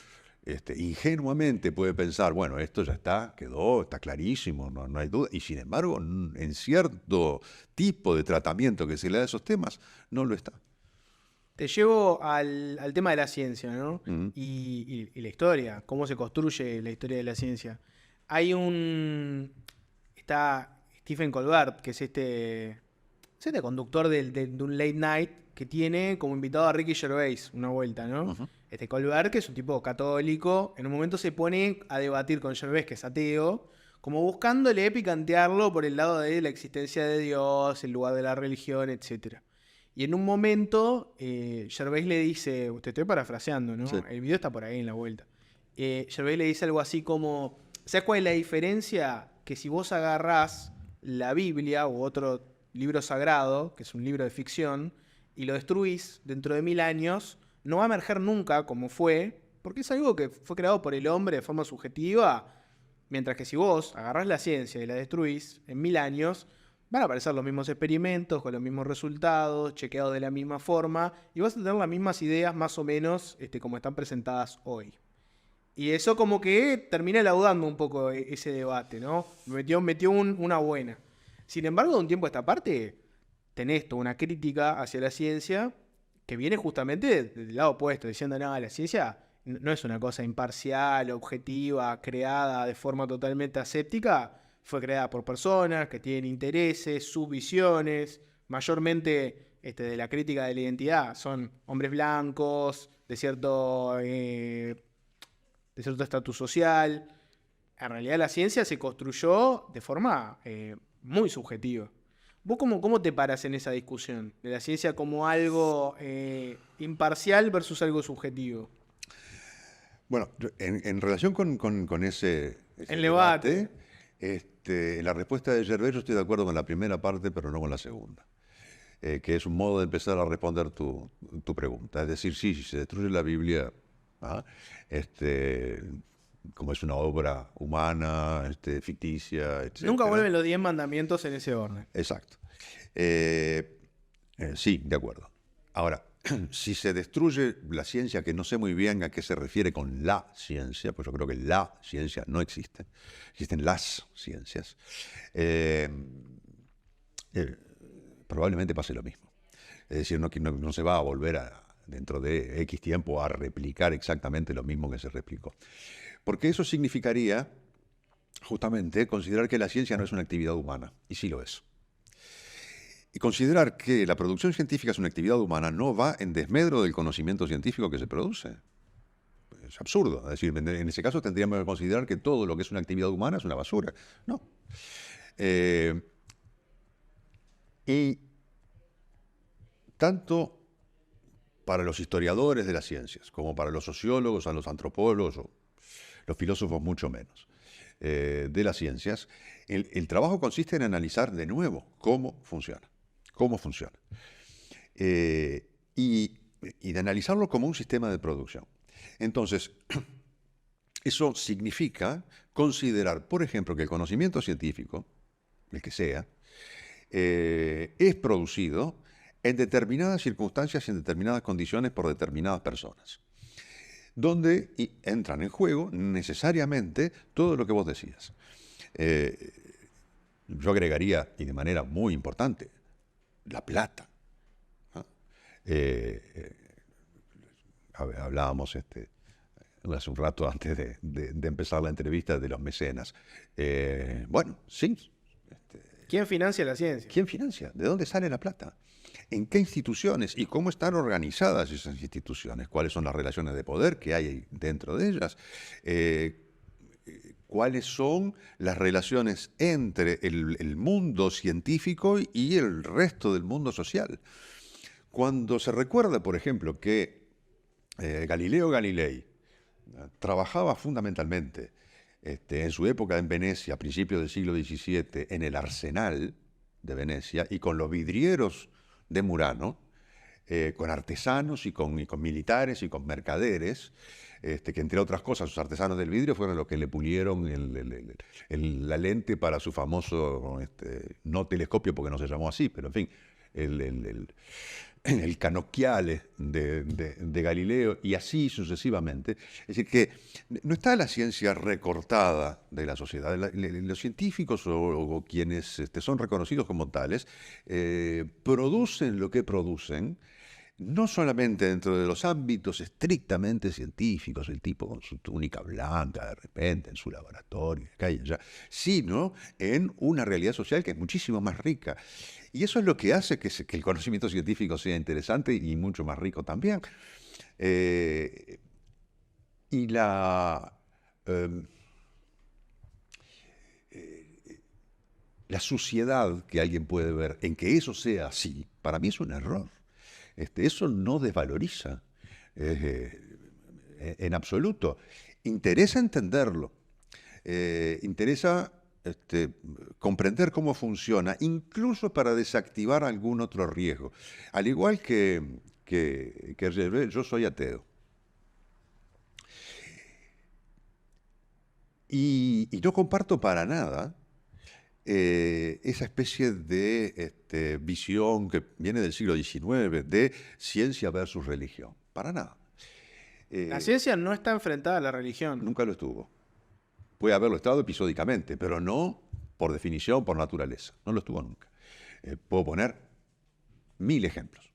ingenuamente puede pensar, bueno, esto ya está clarísimo, no hay duda, y sin embargo, en cierto tipo de tratamiento que se le da a esos temas, no lo está. Te llevo al tema de la ciencia, ¿no? Mm. Y la historia, cómo se construye la historia de la ciencia. Está Stephen Colbert, que es este conductor de un late night que tiene como invitado a Ricky Gervais una vuelta, ¿no? Uh-huh. Colbert, que es un tipo católico, en un momento se pone a debatir con Gervais, que es ateo, como buscándole picantearlo por el lado de la existencia de Dios, el lugar de la religión, etc. Y en un momento, Gervais le dice, te estoy parafraseando, ¿no? Sí. El video está por ahí en la vuelta. Gervais le dice algo así como, ¿sabes cuál es la diferencia? Que si vos agarrás la Biblia u otro libro sagrado, que es un libro de ficción, y lo destruís dentro de 1000 años, no va a emerger nunca como fue, porque es algo que fue creado por el hombre de forma subjetiva, mientras que si vos agarrás la ciencia y la destruís en 1000 años, Van a aparecer los mismos experimentos, con los mismos resultados, chequeados de la misma forma, y vas a tener las mismas ideas más o menos como están presentadas hoy. Y eso como que termina laudando un poco ese debate, ¿no? Metió una buena. Sin embargo, de un tiempo a esta parte, tenés toda una crítica hacia la ciencia que viene justamente del lado opuesto, diciendo, no, la ciencia no es una cosa imparcial, objetiva, creada de forma totalmente aséptica, fue creada por personas que tienen intereses, subvisiones, mayormente de la crítica de la identidad, son hombres blancos, de cierto estatus social. En realidad la ciencia se construyó de forma muy subjetiva. ¿Vos cómo te paras en esa discusión? De la ciencia como algo imparcial versus algo subjetivo. Bueno, en relación con ese El debate, debate. en la respuesta de Gervais yo estoy de acuerdo con la primera parte, pero no con la segunda. Que es un modo de empezar a responder tu pregunta. Es decir, sí, si se destruye la Biblia, ¿ah? este, como es una obra humana, ficticia, Nunca etcétera. vuelven los 10 mandamientos en ese orden. Exacto. Eh, sí, de acuerdo. Ahora, si se destruye la ciencia, que no sé muy bien a qué se refiere con la ciencia, pues yo creo que la ciencia no existe, existen las ciencias, eh, eh, probablemente pase lo mismo. Es decir, no se va a volver dentro de X tiempo a replicar exactamente lo mismo que se replicó. Porque eso significaría justamente considerar que la ciencia no es una actividad humana, y sí lo es. Y considerar que la producción científica es una actividad humana no va en desmedro del conocimiento científico que se produce. Es absurdo. Es decir, en ese caso tendríamos que considerar que todo lo que es una actividad humana es una basura. No. Eh, y tanto para los historiadores de las ciencias, como para los sociólogos, a los antropólogos, o los filósofos mucho menos, de las ciencias, el trabajo consiste en analizar de nuevo cómo funciona. Cómo funciona. Y de analizarlo como un sistema de producción. Entonces, eso significa considerar, por ejemplo, que el conocimiento científico, el que sea, es producido en determinadas circunstancias y en determinadas condiciones por determinadas personas, donde entran en juego necesariamente todo lo que vos decías. Yo agregaría, y de manera muy importante, la plata. ¿Ah? Hablábamos hace un rato antes de empezar la entrevista de los mecenas. Bueno, sí. ¿Quién financia la ciencia? ¿Quién financia? ¿De dónde sale la plata? ¿En qué instituciones? ¿Y cómo están organizadas esas instituciones? ¿Cuáles son las relaciones de poder que hay dentro de ellas? ¿Cuáles son las relaciones entre el mundo científico y el resto del mundo social? Cuando se recuerda, por ejemplo, que Galileo Galilei trabajaba fundamentalmente en su época en Venecia, a principios del siglo XVII, en el arsenal de Venecia y con los vidrieros de Murano, con artesanos y con militares y con mercaderes, que entre otras cosas, sus artesanos del vidrio fueron los que le pulieron la lente para su famoso, no telescopio porque no se llamó así, pero en fin, el canocchiale de Galileo y así sucesivamente. Es decir, que no está la ciencia recortada de la sociedad. Los científicos o quienes son reconocidos como tales producen lo que producen, no solamente dentro de los ámbitos estrictamente científicos, el tipo con su túnica blanca de repente en su laboratorio, acá y allá, sino en una realidad social que es muchísimo más rica. Y eso es lo que hace que el conocimiento científico sea interesante y mucho más rico también. Eh, y eh, la suciedad que alguien puede ver en que eso sea así, para mí es un error. Eso no desvaloriza en absoluto. Interesa entenderlo, interesa comprender cómo funciona, incluso para desactivar algún otro riesgo. Al igual que yo soy ateo. Y no comparto para nada esa especie de visión que viene del siglo XIX de ciencia versus religión. Para nada. La ciencia no está enfrentada a la religión. Nunca lo estuvo. Puede haberlo estado episódicamente, pero no por definición, por naturaleza. No lo estuvo nunca. Puedo poner 1000 ejemplos.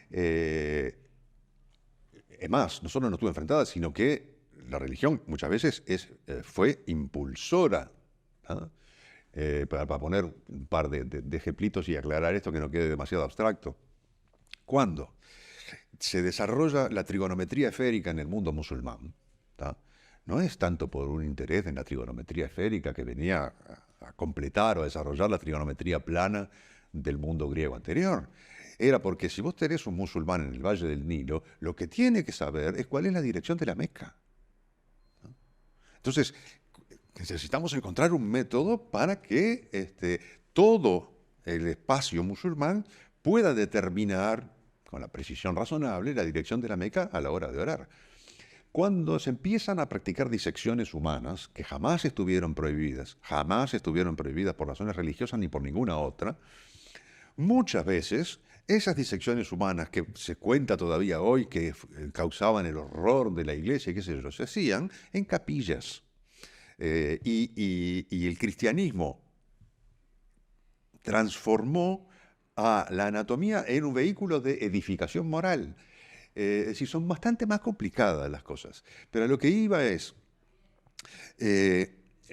Es más, no solo no estuvo enfrentada, sino que la religión muchas veces fue impulsora. ¿Ah? Para poner un par de ejemplitos y aclarar esto que no quede demasiado abstracto. Cuando se desarrolla la trigonometría esférica en el mundo musulmán, ¿tá? No es tanto por un interés en la trigonometría esférica que venía a completar o a desarrollar la trigonometría plana del mundo griego anterior. Era porque si vos tenés un musulmán en el Valle del Nilo, lo que tiene que saber es cuál es la dirección de la Meca. ¿No? Entonces, necesitamos encontrar un método para que todo el espacio musulmán pueda determinar con la precisión razonable la dirección de la Meca a la hora de orar. Cuando se empiezan a practicar disecciones humanas, que jamás estuvieron prohibidas por razones religiosas ni por ninguna otra, muchas veces esas disecciones humanas que se cuenta todavía hoy que causaban el horror de la iglesia y qué sé yo, se hacían en capillas. Y el cristianismo transformó a la anatomía en un vehículo de edificación moral. Es decir, son bastante más complicadas las cosas. Pero a lo que iba es,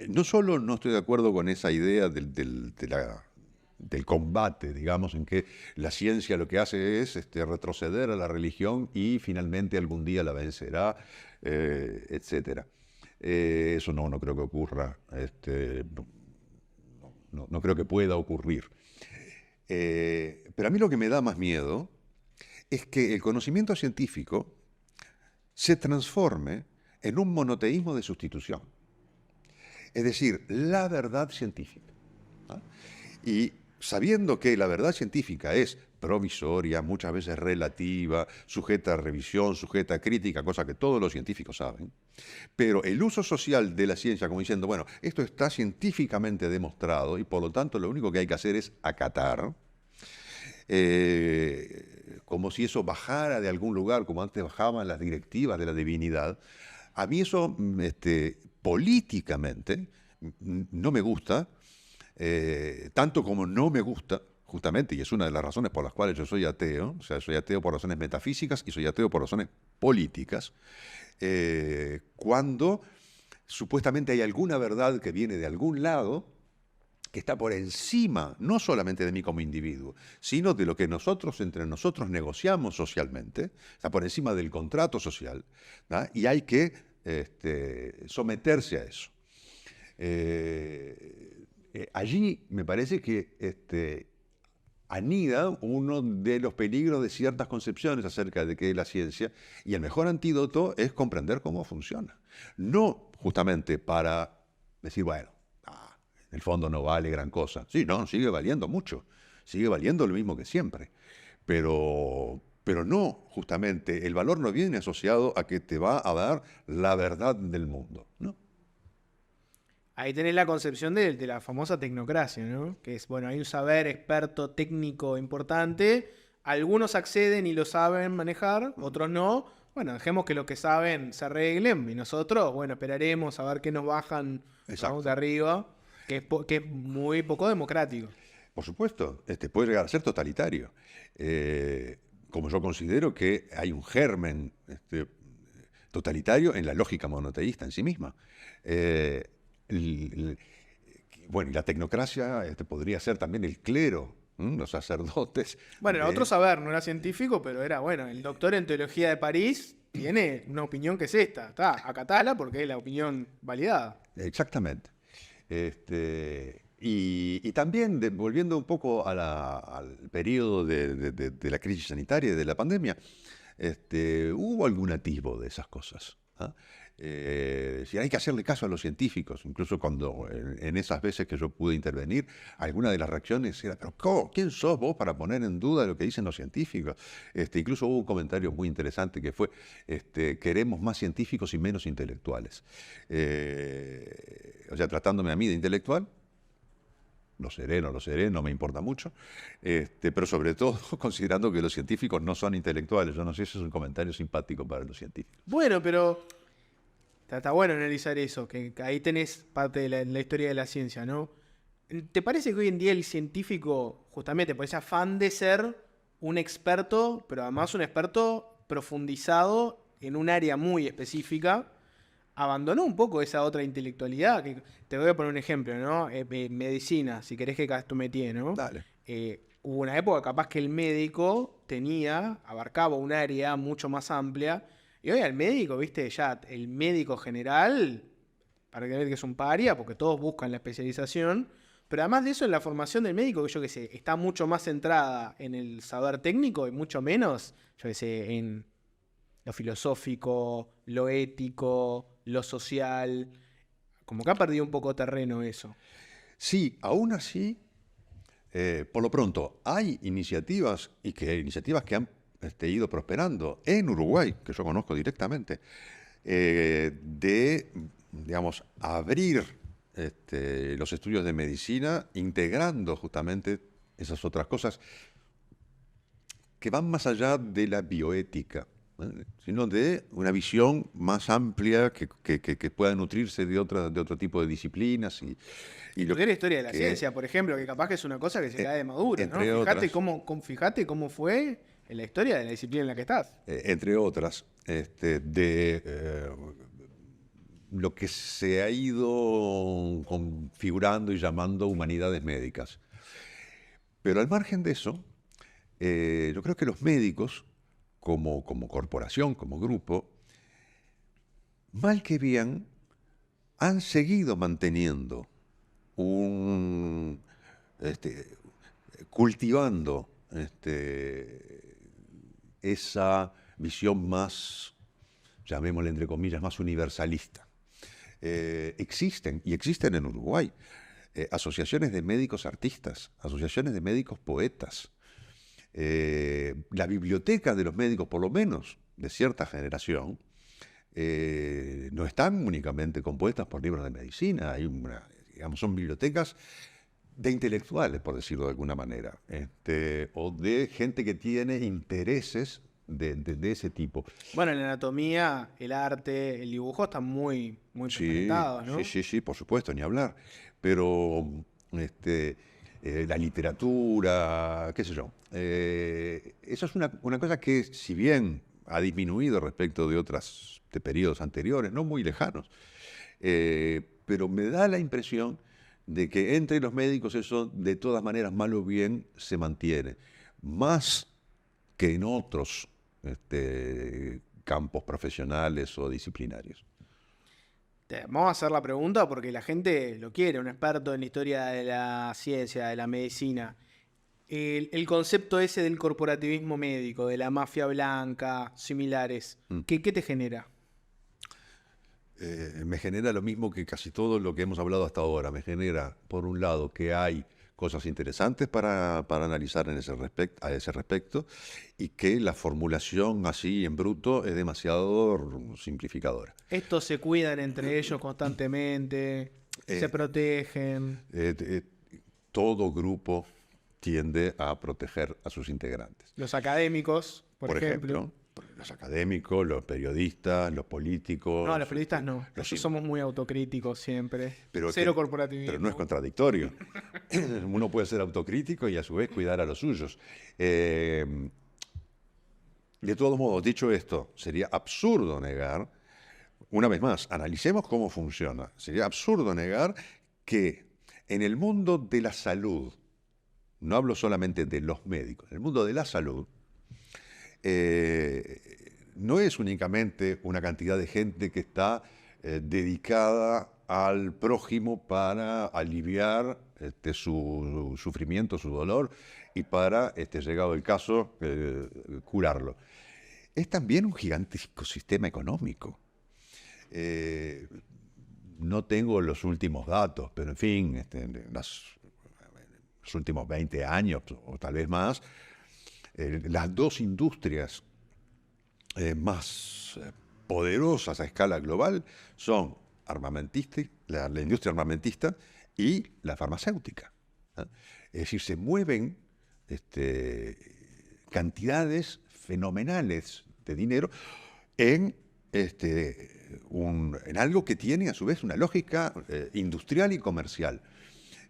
no solo no estoy de acuerdo con esa idea del combate, digamos, en que la ciencia lo que hace es retroceder a la religión y finalmente algún día la vencerá, etcétera. Eso no creo que ocurra, no creo que pueda ocurrir. Pero a mí lo que me da más miedo es que el conocimiento científico se transforme en un monoteísmo de sustitución. Es decir, la verdad científica. ¿Ah? Y sabiendo que la verdad científica es provisoria, muchas veces relativa, sujeta a revisión, sujeta a crítica, cosa que todos los científicos saben, pero el uso social de la ciencia como diciendo, bueno, esto está científicamente demostrado y por lo tanto lo único que hay que hacer es acatar, como si eso bajara de algún lugar, como antes bajaban las directivas de la divinidad. A mí eso políticamente no me gusta, tanto como no me gusta, justamente, y es una de las razones por las cuales yo soy ateo, o sea, soy ateo por razones metafísicas y soy ateo por razones políticas, cuando supuestamente hay alguna verdad que viene de algún lado, que está por encima, no solamente de mí como individuo, sino de lo que nosotros entre nosotros negociamos socialmente, está por encima del contrato social, ¿no? Y hay que someterse a eso. Allí me parece que anida uno de los peligros de ciertas concepciones acerca de qué es la ciencia, y el mejor antídoto es comprender cómo funciona. No justamente para decir, bueno, en el fondo no vale gran cosa. Sí, no, sigue valiendo mucho. Sigue valiendo lo mismo que siempre. Pero no, justamente, el valor no viene asociado a que te va a dar la verdad del mundo, ¿no? Ahí tenés la concepción de la famosa tecnocracia, ¿no? Que es, bueno, hay un saber experto técnico importante, algunos acceden y lo saben manejar, otros no. Bueno, dejemos que los que saben se arreglen y nosotros, bueno, esperaremos a ver qué nos bajan, ¿no?, de arriba. Que es muy poco democrático. Por supuesto, puede llegar a ser totalitario. Como yo considero que hay un germen totalitario en la lógica monoteísta en sí misma. Bueno, y la tecnocracia podría ser también el clero, los sacerdotes. Bueno, era otro saber, no era científico, pero era, bueno, el doctor en teología de París tiene una opinión que es esta. Acatala porque es la opinión validada. Exactamente. Y también, volviendo un poco al periodo de la crisis sanitaria y de la pandemia, hubo algún atisbo de esas cosas. ¿Ah? Si hay que hacerle caso a los científicos, incluso cuando en esas veces que yo pude intervenir, alguna de las reacciones era, pero ¿quién sos vos para poner en duda lo que dicen los científicos? Incluso hubo un comentario muy interesante que fue, queremos más científicos y menos intelectuales. O sea, tratándome a mí de intelectual, lo seré, no lo seré, no me importa mucho, pero sobre todo considerando que los científicos no son intelectuales. Yo no sé si es un comentario simpático para los científicos. Bueno, pero está bueno analizar eso, que ahí tenés parte de la historia de la ciencia, ¿no? ¿Te parece que hoy en día el científico, justamente por ese afán de ser un experto, pero además un experto profundizado en un área muy específica, abandonó un poco esa otra intelectualidad? Que te voy a poner un ejemplo, ¿no? Medicina, si querés que hagas tu métier, ¿no? Dale. Hubo una época capaz que el médico abarcaba un área mucho más amplia, y hoy al médico, viste, ya el médico general, para que veas que es un paria, porque todos buscan la especialización, pero además de eso, en la formación del médico, yo qué sé, está mucho más centrada en el saber técnico y mucho menos, yo qué sé, en lo filosófico, lo ético, lo social. Como que ha perdido un poco terreno eso. Sí, aún así, por lo pronto, hay iniciativas que han ido prosperando en Uruguay, que yo conozco directamente, de, digamos, abrir los estudios de medicina, integrando justamente esas otras cosas que van más allá de la bioética, sino de una visión más amplia que pueda nutrirse de otro tipo de disciplinas. Y lo Estudiar historia de la que, ciencia, por ejemplo, que capaz que es una cosa que se cae de madura, ¿no? entre otras, Fíjate cómo fue en la historia de la disciplina en la que estás. entre otras, lo que se ha ido configurando y llamando humanidades médicas. Pero al margen de eso, yo creo que los médicos, como corporación, como grupo, mal que bien, han seguido manteniendo cultivando esa visión más, llamémosle entre comillas, más universalista. Existen en Uruguay, asociaciones de médicos artistas, asociaciones de médicos poetas. La biblioteca de los médicos, por lo menos de cierta generación, no están únicamente compuestas por libros de medicina. Son bibliotecas de intelectuales, por decirlo de alguna manera, o de gente que tiene intereses de ese tipo. Bueno, la anatomía, el arte, el dibujo están muy presentados, ¿no? Sí, por supuesto, ni hablar. Pero la literatura, qué sé yo. Eso es una cosa que, si bien ha disminuido respecto de otros periodos anteriores, no muy lejanos, pero me da la impresión de que entre los médicos eso, de todas maneras, mal o bien, se mantiene. Más que en otros campos profesionales o disciplinarios. Vamos a hacer la pregunta porque la gente lo quiere, un experto en la historia de la ciencia, de la medicina. El concepto ese del corporativismo médico, de la mafia blanca, similares, ¿qué te genera? Me genera lo mismo que casi todo lo que hemos hablado hasta ahora. Me genera, por un lado, que hay cosas interesantes para analizar a ese respecto, y que la formulación así en bruto es demasiado simplificadora. Estos se cuidan entre ellos constantemente, se protegen. Todo grupo tiende a proteger a sus integrantes. Los académicos, por ejemplo. Los académicos, los periodistas, los políticos. No, los periodistas no. Nosotros somos muy autocríticos siempre. Cero corporativismo. Pero no es contradictorio. Uno puede ser autocrítico y a su vez cuidar a los suyos. De todos modos, dicho esto, sería absurdo negar, una vez más, analicemos cómo funciona. Sería absurdo negar que en el mundo de la salud, no hablo solamente de los médicos, en el mundo de la salud, no es únicamente una cantidad de gente que está dedicada al prójimo para aliviar su sufrimiento, su dolor, y para, llegado el caso, curarlo. Es también un gigantesco sistema económico. No tengo los últimos datos, pero en fin, los últimos 20 años o tal vez más, las dos industrias más poderosas a escala global son la industria armamentista y la farmacéutica. ¿ah? Es decir, se mueven cantidades fenomenales de dinero en, en algo que tiene a su vez una lógica industrial y comercial.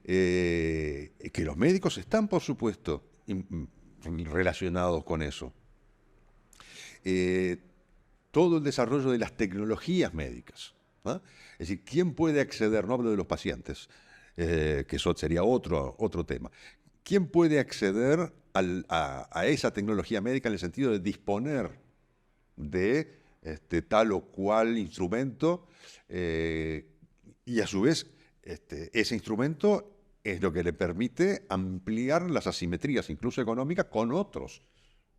Que los médicos están, por supuesto, relacionados con eso. Todo el desarrollo de las tecnologías médicas, ¿ah? Es decir, ¿quién puede acceder? No hablo de los pacientes, que eso sería otro tema. ¿Quién puede acceder a esa tecnología médica en el sentido de disponer de tal o cual instrumento y a su vez ese instrumento es lo que le permite ampliar las asimetrías, incluso económicas, con otros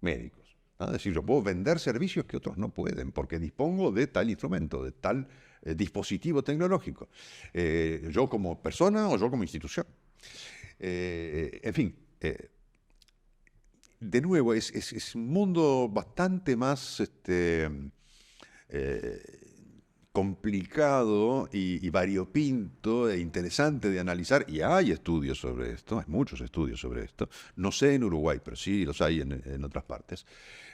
médicos, ¿no? Es decir, yo puedo vender servicios que otros no pueden porque dispongo de tal instrumento, de tal dispositivo tecnológico, yo como persona o yo como institución. En fin, de nuevo, es un mundo bastante más complicado y variopinto e interesante de analizar, y hay estudios sobre esto, hay muchos estudios sobre esto, no sé en Uruguay, pero sí los hay en otras partes,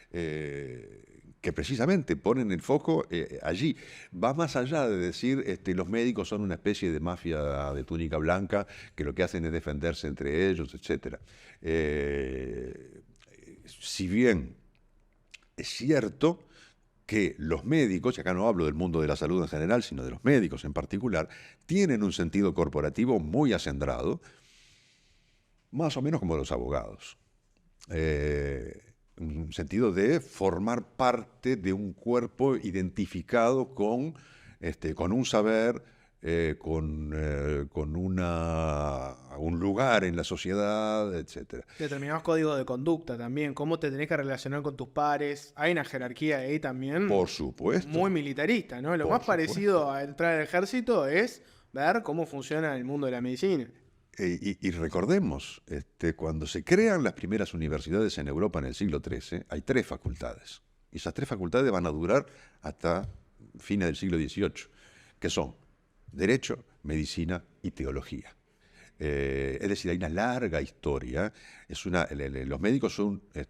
que precisamente ponen el foco allí. Va más allá de decir los médicos son una especie de mafia de túnica blanca que lo que hacen es defenderse entre ellos, etc. Si bien es cierto que los médicos, y acá no hablo del mundo de la salud en general, sino de los médicos en particular, tienen un sentido corporativo muy acendrado, más o menos como los abogados. Un sentido de formar parte de un cuerpo identificado con un saber, con un lugar en la sociedad, etc. Determinados códigos de conducta también, cómo te tenés que relacionar con tus pares. Hay una jerarquía ahí también. Por supuesto. Muy militarista, ¿no? Lo más parecido a entrar al ejército es ver cómo funciona el mundo de la medicina. Y recordemos, cuando se crean las primeras universidades en Europa en el siglo XIII, hay 3 facultades. Y esas 3 facultades van a durar hasta fines del siglo XVIII, que son Derecho, Medicina y Teología. Es decir, hay una larga historia. Los médicos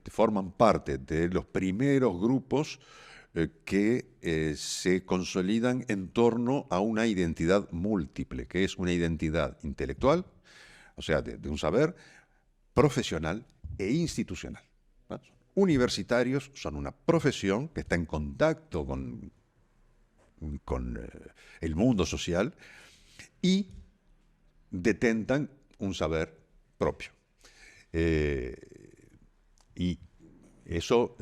forman parte de los primeros grupos que se consolidan en torno a una identidad múltiple, que es una identidad intelectual, o sea, de un saber profesional e institucional, ¿no? Universitarios son una profesión que está en contacto con el mundo social y detentan un saber propio. Y eso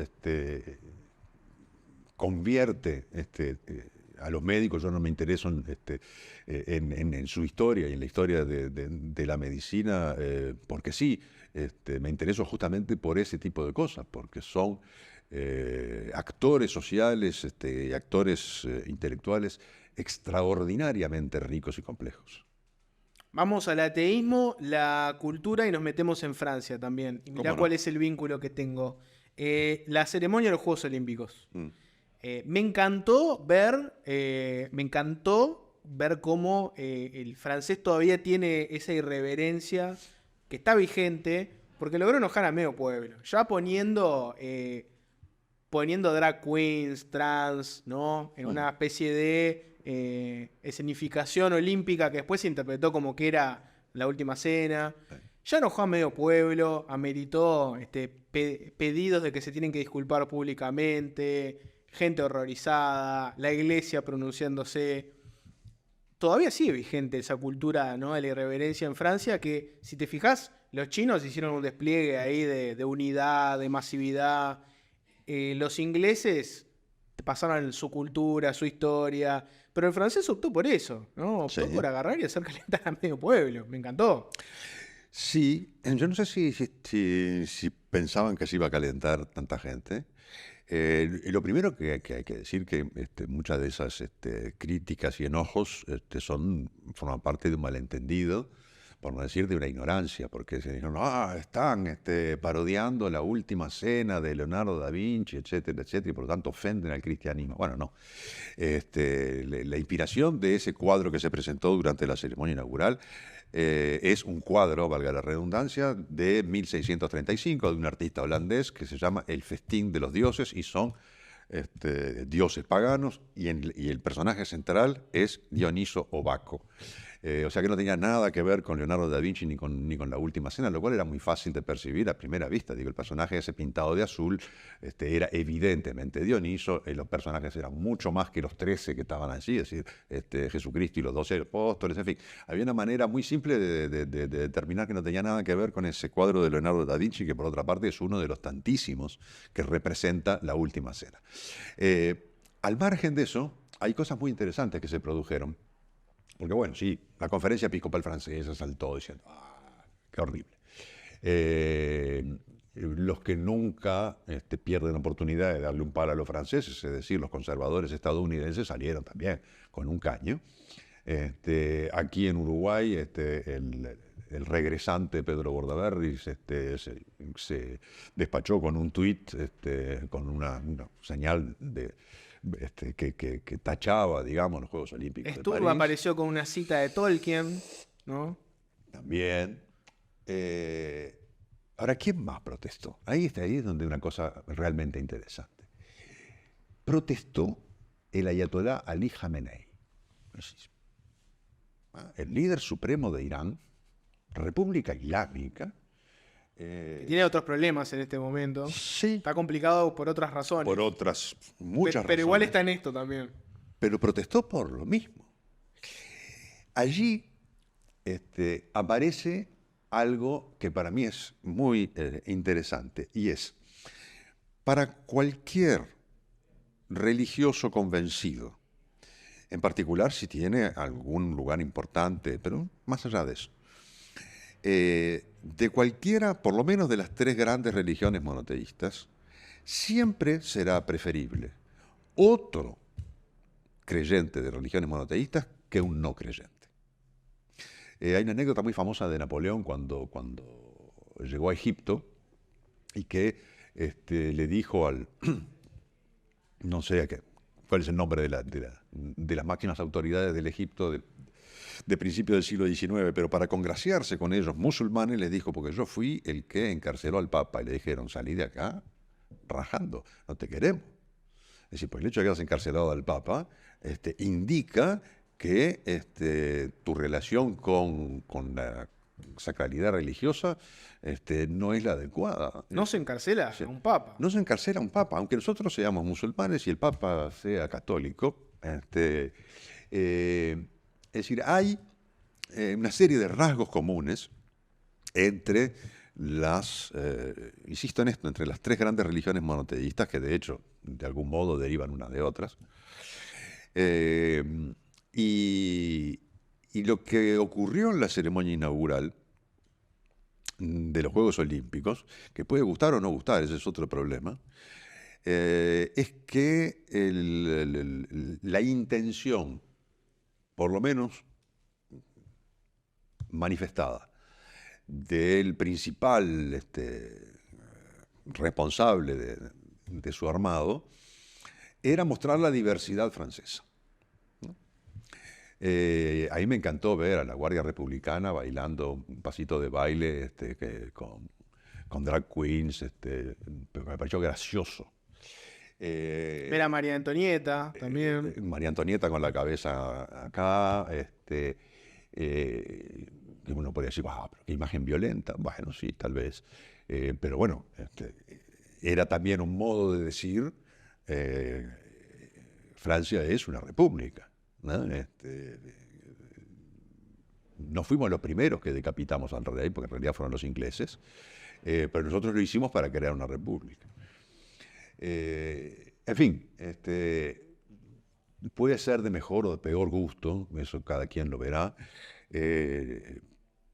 convierte a los médicos, yo no me intereso en su historia y en la historia de la medicina, porque sí, me intereso justamente por ese tipo de cosas, porque son actores sociales y actores intelectuales extraordinariamente ricos y complejos. Vamos al ateísmo, la cultura y nos metemos en Francia también. Y mirá cuál es el vínculo que tengo. La ceremonia de los Juegos Olímpicos. Me encantó ver cómo el francés todavía tiene esa irreverencia que está vigente, porque logró enojar a medio pueblo. Ya poniendo drag queens, trans, ¿no? En una especie de escenificación olímpica que después se interpretó como que era la última cena. Ya enojó a medio pueblo, ameritó pedidos de que se tienen que disculpar públicamente, gente horrorizada, la iglesia pronunciándose. Todavía sigue vigente esa cultura, ¿no?, de la irreverencia en Francia, que si te fijas, los chinos hicieron un despliegue ahí de unidad, de masividad. Los ingleses pasaron su cultura, su historia, pero el francés optó por eso, ¿no? Optó por agarrar y hacer calentar a medio pueblo. Me encantó. Sí, yo no sé si pensaban que se iba a calentar tanta gente. Lo primero que hay que decir que muchas de esas críticas y enojos forman parte de un malentendido, por no decir de una ignorancia, porque se dijeron, están parodiando la última cena de Leonardo da Vinci, etcétera, etcétera, y por lo tanto ofenden al cristianismo. Bueno, no. La inspiración de ese cuadro que se presentó durante la ceremonia inaugural es un cuadro, valga la redundancia, de 1635 de un artista holandés que se llama El Festín de los Dioses, y son dioses paganos, y el personaje central es Dioniso o Baco. O sea que no tenía nada que ver con Leonardo da Vinci ni con la última cena, lo cual era muy fácil de percibir a primera vista. Digo, el personaje ese pintado de azul era evidentemente Dioniso, los personajes eran mucho más que los 13 que estaban allí, es decir, Jesucristo y los 12 apóstoles, en fin. Había una manera muy simple de determinar que no tenía nada que ver con ese cuadro de Leonardo da Vinci, que por otra parte es uno de los tantísimos que representa la última cena. Al margen de eso, hay cosas muy interesantes que se produjeron. Porque bueno, sí, la conferencia episcopal francesa saltó diciendo, qué horrible. Los que nunca pierden oportunidad de darle un palo a los franceses, es decir, los conservadores estadounidenses, salieron también con un caño. Aquí en Uruguay, el regresante Pedro Bordaberry se despachó con un tuit, con una señal que tachaba, digamos, los Juegos Olímpicos de Sturba París. apareció con una cita de Tolkien, ¿no? También. Ahora, ¿quién más protestó? Ahí es donde una cosa realmente interesante. Protestó el ayatolá Ali Jamenei, el líder supremo de Irán, República Islámica. Que tiene otros problemas en este momento. Sí. Está complicado por otras razones. Por otras, muchas razones. Pero igual está en esto también. Pero protestó por lo mismo. Allí aparece algo que para mí es muy interesante, y es, para cualquier religioso convencido, en particular si tiene algún lugar importante, pero más allá de eso, de cualquiera, por lo menos de las tres grandes religiones monoteístas, siempre será preferible otro creyente de religiones monoteístas que un no creyente. Hay una anécdota muy famosa de Napoleón cuando llegó a Egipto y que le dijo al, no sé cuál es el nombre de las máximas autoridades del Egipto de principios del siglo XIX, pero para congraciarse con ellos musulmanes les dijo, porque yo fui el que encarceló al Papa, y le dijeron, salí de acá rajando, no te queremos. Es decir, pues el hecho de que hayas encarcelado al Papa indica que tu relación con la sacralidad religiosa no es la adecuada. No se encarcela a un papa. No se encarcela a un papa, aunque nosotros seamos musulmanes y el papa sea católico. Es decir, hay una serie de rasgos comunes entre insisto en esto, entre las tres grandes religiones monoteístas, que de hecho, de algún modo, derivan unas de otras. Y lo que ocurrió en la ceremonia inaugural de los Juegos Olímpicos, que puede gustar o no gustar, ese es otro problema, es que la intención, por lo menos manifestada, del principal responsable de su armado, era mostrar la diversidad francesa. Ahí me encantó ver a la Guardia Republicana bailando un pasito de baile con drag queens, pero me pareció gracioso. Ver a María Antonieta también. María Antonieta con la cabeza acá, que uno podría decir, pero qué imagen violenta. Bueno, sí, tal vez. Pero bueno, era también un modo de decir, Francia es una república, ¿no? No fuimos los primeros que decapitamos al rey, porque en realidad fueron los ingleses, pero nosotros lo hicimos para crear una república. En fin, puede ser de mejor o de peor gusto, eso cada quien lo verá,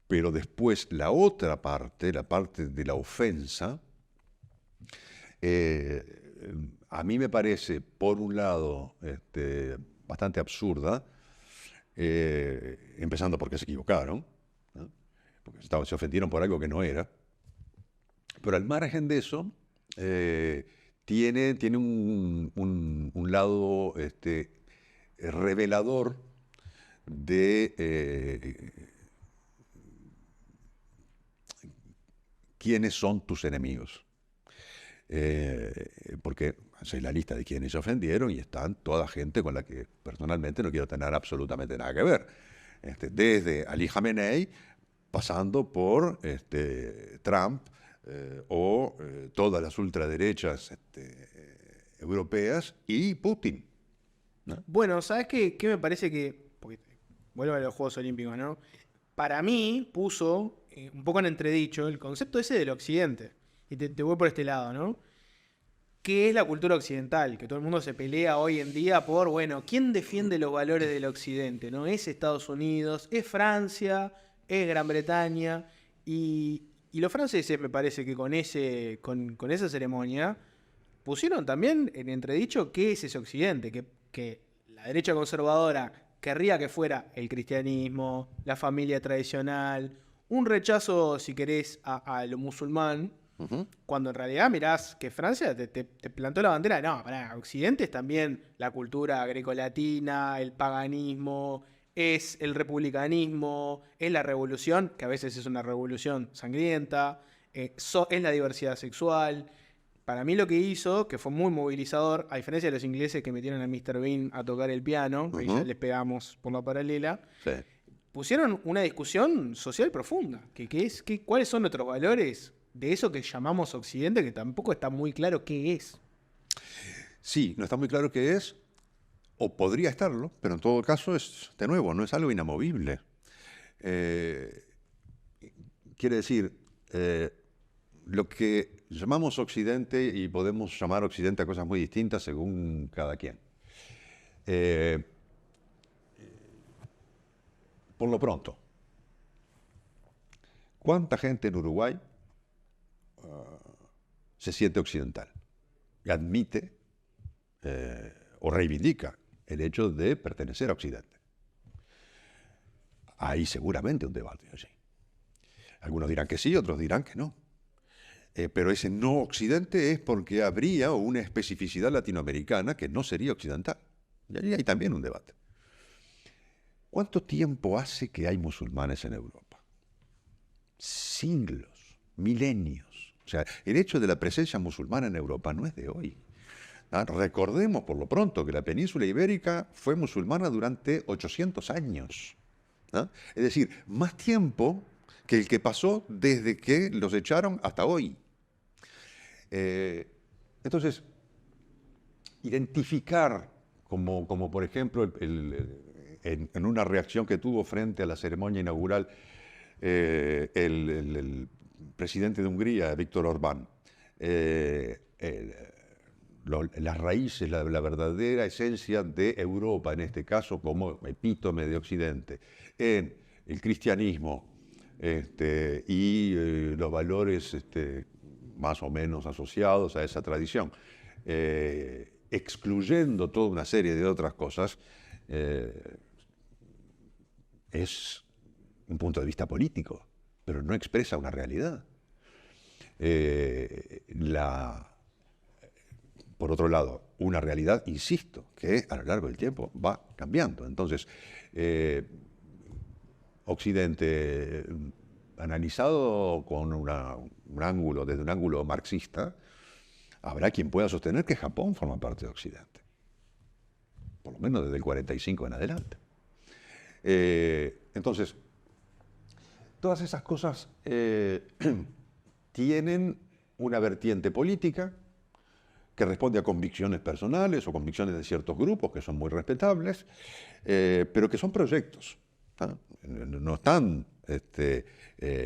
pero después la otra parte, la parte de la ofensa, a mí me parece, por un lado, bastante absurda, empezando porque se equivocaron, ¿no? se ofendieron por algo que no era. Pero al margen de eso, tiene un lado revelador de quiénes son tus enemigos. Porque haces la lista de quienes se ofendieron y están toda gente con la que personalmente no quiero tener absolutamente nada que ver. Desde Ali Khamenei, pasando por Trump o todas las ultraderechas europeas y Putin, ¿no? Bueno, ¿sabes qué me parece que... Porque vuelvo a los Juegos Olímpicos, ¿no? Para mí puso un poco en entredicho el concepto ese del occidente. Y te voy por este lado, ¿no? ¿Qué es la cultura occidental? Que todo el mundo se pelea hoy en día por, bueno, ¿quién defiende los valores del occidente? ¿No? ¿Es Estados Unidos? ¿Es Francia? ¿Es Gran Bretaña? Y los franceses me parece que con esa ceremonia pusieron también en entredicho qué es ese occidente, que la derecha conservadora querría que fuera el cristianismo, la familia tradicional, un rechazo, si querés, a lo musulmán, cuando en realidad mirás que Francia te plantó la bandera. No, para Occidente es también la cultura grecolatina, el paganismo, es el republicanismo, es la revolución, que a veces es una revolución sangrienta, es la diversidad sexual. Para mí lo que hizo, que fue muy movilizador, a diferencia de los ingleses que metieron a Mr. Bean a tocar el piano, que ya les pegamos por la paralela, Sí. pusieron una discusión social profunda. ¿Cuáles son nuestros valores de eso que llamamos Occidente, que tampoco está muy claro qué es? Sí, no está muy claro qué es, o podría estarlo, pero en todo caso es, de nuevo, no es algo inamovible. Quiere decir, lo que llamamos Occidente, y podemos llamar Occidente a cosas muy distintas según cada quien. Por lo pronto, ¿cuánta gente en Uruguay se siente occidental y admite o reivindica el hecho de pertenecer a Occidente? Hay seguramente un debate allí. Algunos dirán que sí, otros dirán que no. Pero ese no occidente es porque habría una especificidad latinoamericana que no sería occidental. Y allí hay también un debate. ¿Cuánto tiempo hace que hay musulmanes en Europa? Siglos, milenios. O sea, el hecho de la presencia musulmana en Europa no es de hoy. Recordemos por lo pronto que la península ibérica fue musulmana durante 800 años. ¿No? Es decir, más tiempo que el que pasó desde que los echaron hasta hoy. Entonces, identificar como por ejemplo, en una reacción que tuvo frente a la ceremonia inaugural el presidente de Hungría, Víctor Orbán, las raíces, la verdadera esencia de Europa, en este caso como epítome de Occidente, en el cristianismo y los valores más o menos asociados a esa tradición, excluyendo toda una serie de otras cosas, es un punto de vista político, pero no expresa una realidad. Por otro lado, una realidad, insisto, que a lo largo del tiempo va cambiando. Entonces, Occidente, analizado con desde un ángulo marxista, habrá quien pueda sostener que Japón forma parte de Occidente, por lo menos desde el 45 en adelante. Entonces, todas esas cosas tienen una vertiente política que responde a convicciones personales o convicciones de ciertos grupos que son muy respetables, pero que son proyectos. No están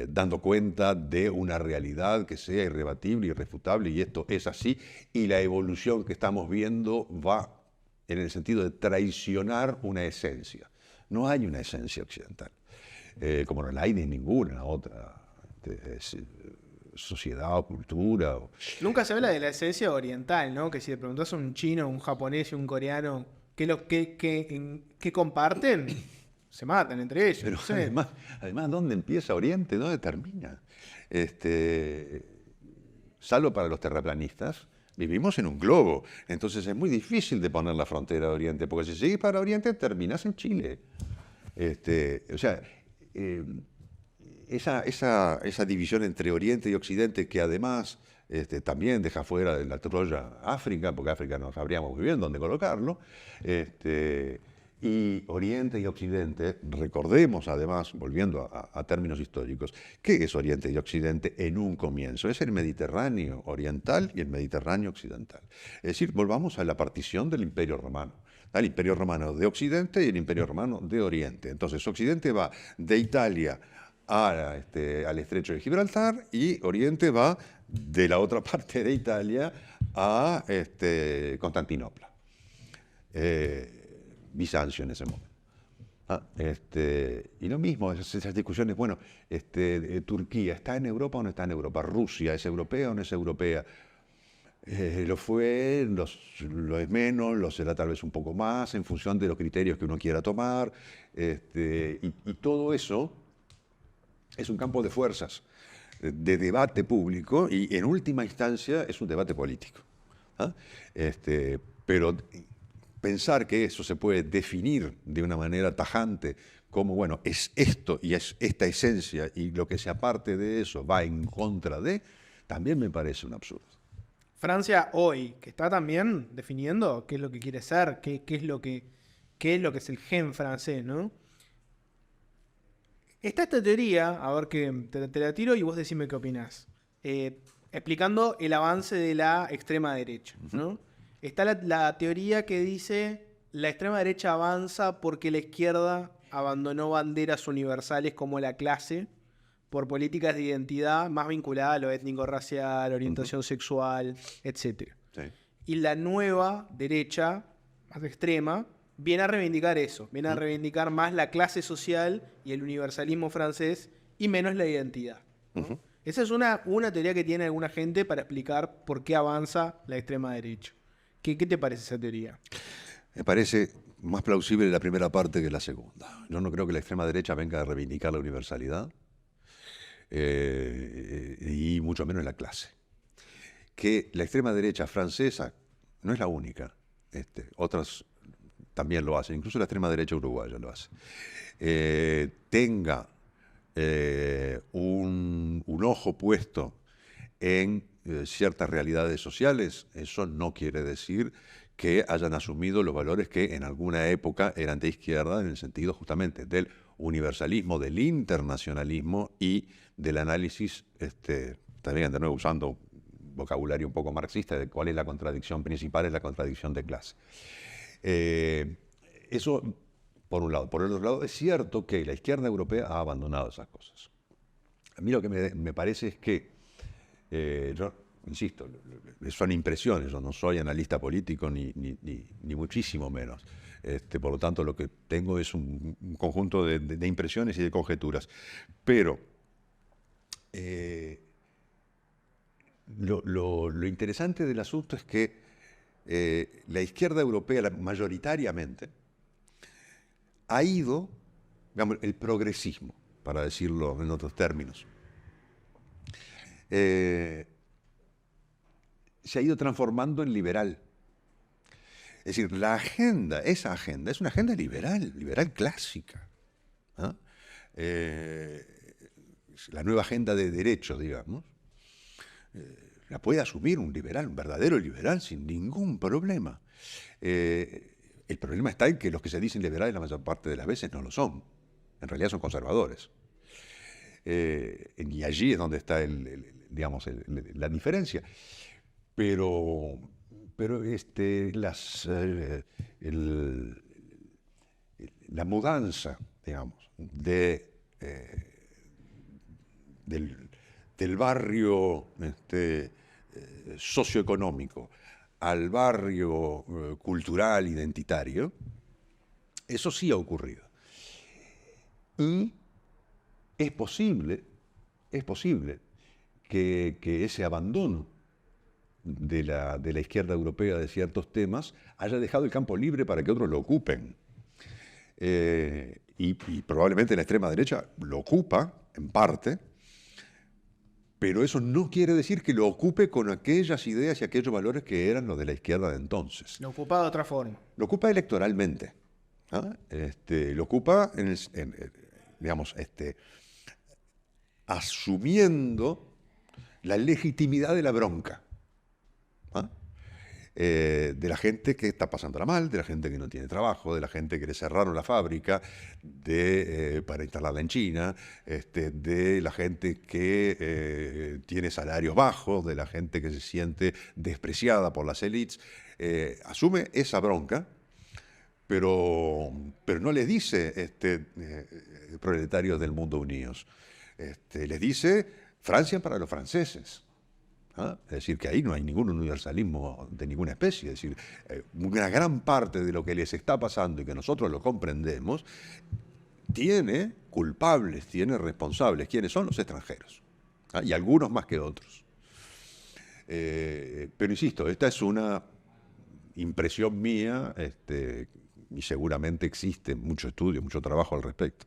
dando cuenta de una realidad que sea irrebatible, irrefutable, y esto es así, y la evolución que estamos viendo va en el sentido de traicionar una esencia. No hay una esencia occidental, como no la hay de ninguna otra sociedad o cultura. Nunca se habla de la esencia oriental, ¿no? Que si le preguntas a un chino, un japonés y un coreano qué comparten, se matan entre ellos. Pero No sé. además, ¿dónde empieza Oriente? ¿Dónde termina? Salvo para los terraplanistas, vivimos en un globo. Entonces es muy difícil de poner la frontera de Oriente, porque si seguís para Oriente terminás en Chile. O sea, esa división entre Oriente y Occidente, que además también deja fuera de la Troya África, porque África no sabríamos muy bien dónde colocarlo, y Oriente y Occidente, recordemos además, volviendo a términos históricos, ¿qué es Oriente y Occidente en un comienzo? Es el Mediterráneo oriental y el Mediterráneo occidental. Es decir, volvamos a la partición del Imperio Romano. El Imperio Romano de Occidente y el Imperio Romano de Oriente. Entonces, Occidente va de Italia al Estrecho de Gibraltar y Oriente va de la otra parte de Italia a Constantinopla. Bizancio en ese momento. Y lo mismo, esas discusiones, bueno, Turquía, ¿está en Europa o no está en Europa? Rusia, ¿es europea o no es europea? Lo fue, lo es menos, lo será tal vez un poco más, en función de los criterios que uno quiera tomar. Y todo eso es un campo de fuerzas, de debate público, y en última instancia es un debate político. Pero pensar que eso se puede definir de una manera tajante como, bueno, es esto y es esta esencia, y lo que se aparte de eso va en contra de, también me parece un absurdo. Francia hoy, que está también definiendo qué es lo que quiere ser, qué es lo que es el gen francés, ¿no? Está esta teoría, a ver que te la tiro y vos decime qué opinás. Explicando el avance de la extrema derecha, ¿no? Está la teoría que dice la extrema derecha avanza porque la izquierda abandonó banderas universales como la clase por políticas de identidad más vinculadas a lo étnico-racial, orientación sexual, etc. Sí. Y la nueva derecha, más extrema, viene a reivindicar eso, viene a reivindicar más la clase social y el universalismo francés y menos la identidad, ¿no? Esa es una teoría que tiene alguna gente para explicar por qué avanza la extrema derecha. ¿Qué te parece esa teoría? Me parece más plausible la primera parte que la segunda. Yo no creo que la extrema derecha venga a reivindicar la universalidad, y mucho menos la clase. Que la extrema derecha francesa no es la única, otras también lo hacen, incluso la extrema derecha uruguaya lo hace, tenga un ojo puesto en ciertas realidades sociales, eso no quiere decir que hayan asumido los valores que en alguna época eran de izquierda, en el sentido justamente del universalismo, del internacionalismo y del análisis, también de nuevo usando vocabulario un poco marxista, de cuál es la contradicción principal, es la contradicción de clase. Eso por un lado. Por el otro lado, es cierto que la izquierda europea ha abandonado esas cosas. A mí lo que me parece es que, yo insisto, son impresiones, yo no soy analista político ni muchísimo menos. Por lo tanto, lo que tengo es un conjunto de impresiones y de conjeturas. Pero lo interesante del asunto es que la izquierda europea mayoritariamente ha ido, digamos, el progresismo, para decirlo en otros términos, se ha ido transformando en liberal. Es decir, esa agenda es una agenda liberal clásica, ¿no? La nueva agenda de derecho, digamos, la puede asumir un liberal, un verdadero liberal, sin ningún problema. El problema está en que los que se dicen liberales la mayor parte de las veces no lo son. En realidad son conservadores. Y allí es donde está la diferencia. Pero la mudanza, digamos, del barrio socioeconómico al barrio cultural, identitario, eso sí ha ocurrido. Y es posible que ese abandono de la izquierda europea de ciertos temas haya dejado el campo libre para que otros lo ocupen. y probablemente la extrema derecha lo ocupa, en parte, pero eso no quiere decir que lo ocupe con aquellas ideas y aquellos valores que eran los de la izquierda de entonces. Lo ocupaba de otra forma. Lo ocupa electoralmente. ¿Ah? Lo ocupa, digamos, asumiendo la legitimidad de la bronca. ¿Ah? De la gente que está pasándola mal, de la gente que no tiene trabajo, de la gente que le cerraron la fábrica para instalarla en China, de la gente que tiene salarios bajos, de la gente que se siente despreciada por las élites. Asume esa bronca, pero no les dice proletarios del mundo unidos. Les dice Francia para los franceses. ¿Ah? Es decir, que ahí no hay ningún universalismo de ninguna especie. Es decir, una gran parte de lo que les está pasando y que nosotros lo comprendemos, tiene culpables, tiene responsables. ¿Quiénes son? Los extranjeros. ¿Ah? Y algunos más que otros. Pero insisto, esta es una impresión mía, y seguramente existe mucho estudio, mucho trabajo al respecto.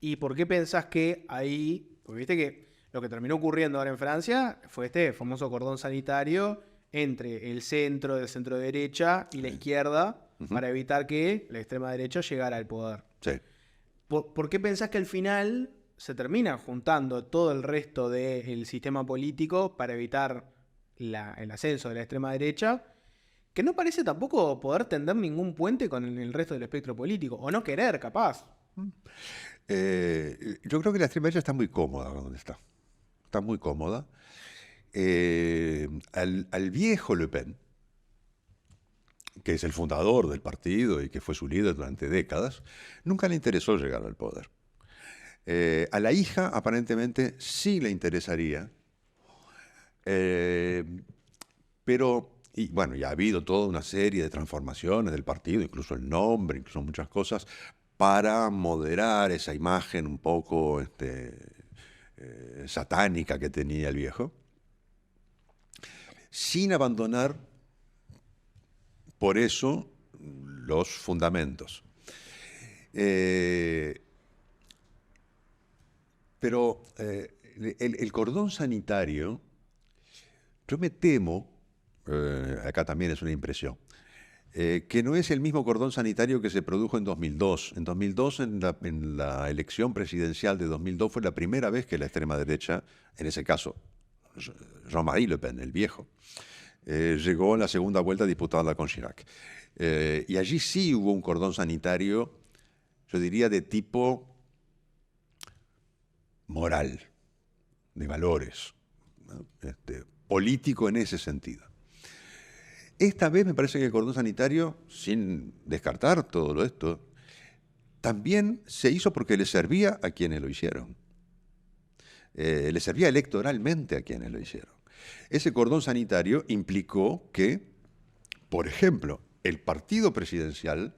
¿Y por qué pensás que ahí, porque viste que lo que terminó ocurriendo ahora en Francia fue este famoso cordón sanitario entre el centro de derecha y la izquierda para evitar que la extrema derecha llegara al poder? Sí. ¿Por qué pensás que al final se termina juntando todo el resto del sistema político para evitar el ascenso de la extrema derecha, que no parece tampoco poder tender ningún puente con el resto del espectro político, o no querer, capaz? Yo creo que la extrema derecha está muy cómoda donde está. Está muy cómoda. Al viejo Le Pen, que es el fundador del partido y que fue su líder durante décadas, nunca le interesó llegar al poder. A la hija, aparentemente, sí le interesaría, pero, y bueno, ya ha habido toda una serie de transformaciones del partido, incluso el nombre, incluso muchas cosas, para moderar esa imagen un poco satánica que tenía el viejo, sin abandonar por eso los fundamentos. Pero el cordón sanitario, yo me temo, acá también es una impresión, que no es el mismo cordón sanitario que se produjo en 2002. En 2002, en la elección presidencial de 2002, fue la primera vez que la extrema derecha, en ese caso Jean-Marie Le Pen, el viejo, llegó en la segunda vuelta a disputarla con Chirac. Y allí sí hubo un cordón sanitario, yo diría, de tipo moral, de valores, ¿no? Político en ese sentido. Esta vez me parece que el cordón sanitario, sin descartar todo esto, también se hizo porque le servía a quienes lo hicieron. Le servía electoralmente a quienes lo hicieron. Ese cordón sanitario implicó que, por ejemplo, el partido presidencial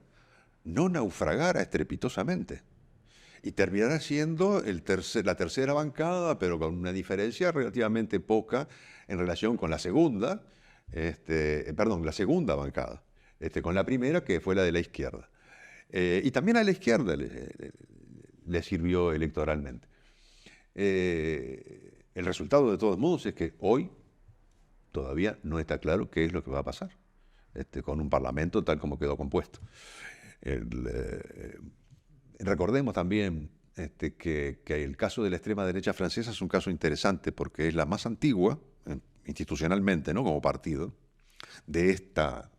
no naufragara estrepitosamente y terminara siendo la tercera bancada, pero con una diferencia relativamente poca en relación con la segunda, la segunda bancada, con la primera, que fue la de la izquierda. Y también a la izquierda le sirvió electoralmente. El resultado, de todos modos, es que hoy todavía no está claro qué es lo que va a pasar con un parlamento tal como quedó compuesto. Recordemos también que el caso de la extrema derecha francesa es un caso interesante porque es la más antigua, institucionalmente, ¿no?, como partido, de esta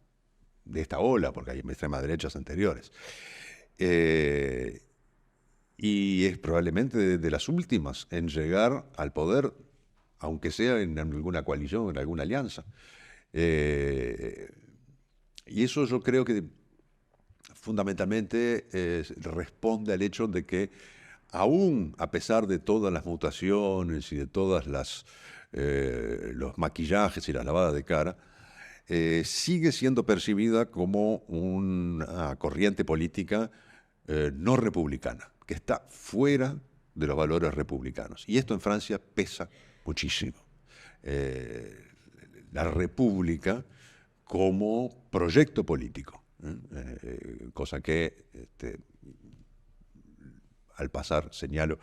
ola, porque hay extremas derechas anteriores. Y es probablemente de las últimas en llegar al poder, aunque sea en alguna coalición, en alguna alianza. Y eso yo creo que fundamentalmente responde al hecho de que aún a pesar de todas las mutaciones y de todas los maquillajes y las lavadas de cara, sigue siendo percibida como una corriente política no republicana, que está fuera de los valores republicanos. Y esto en Francia pesa muchísimo. La república como proyecto político, cosa que al pasar señalo,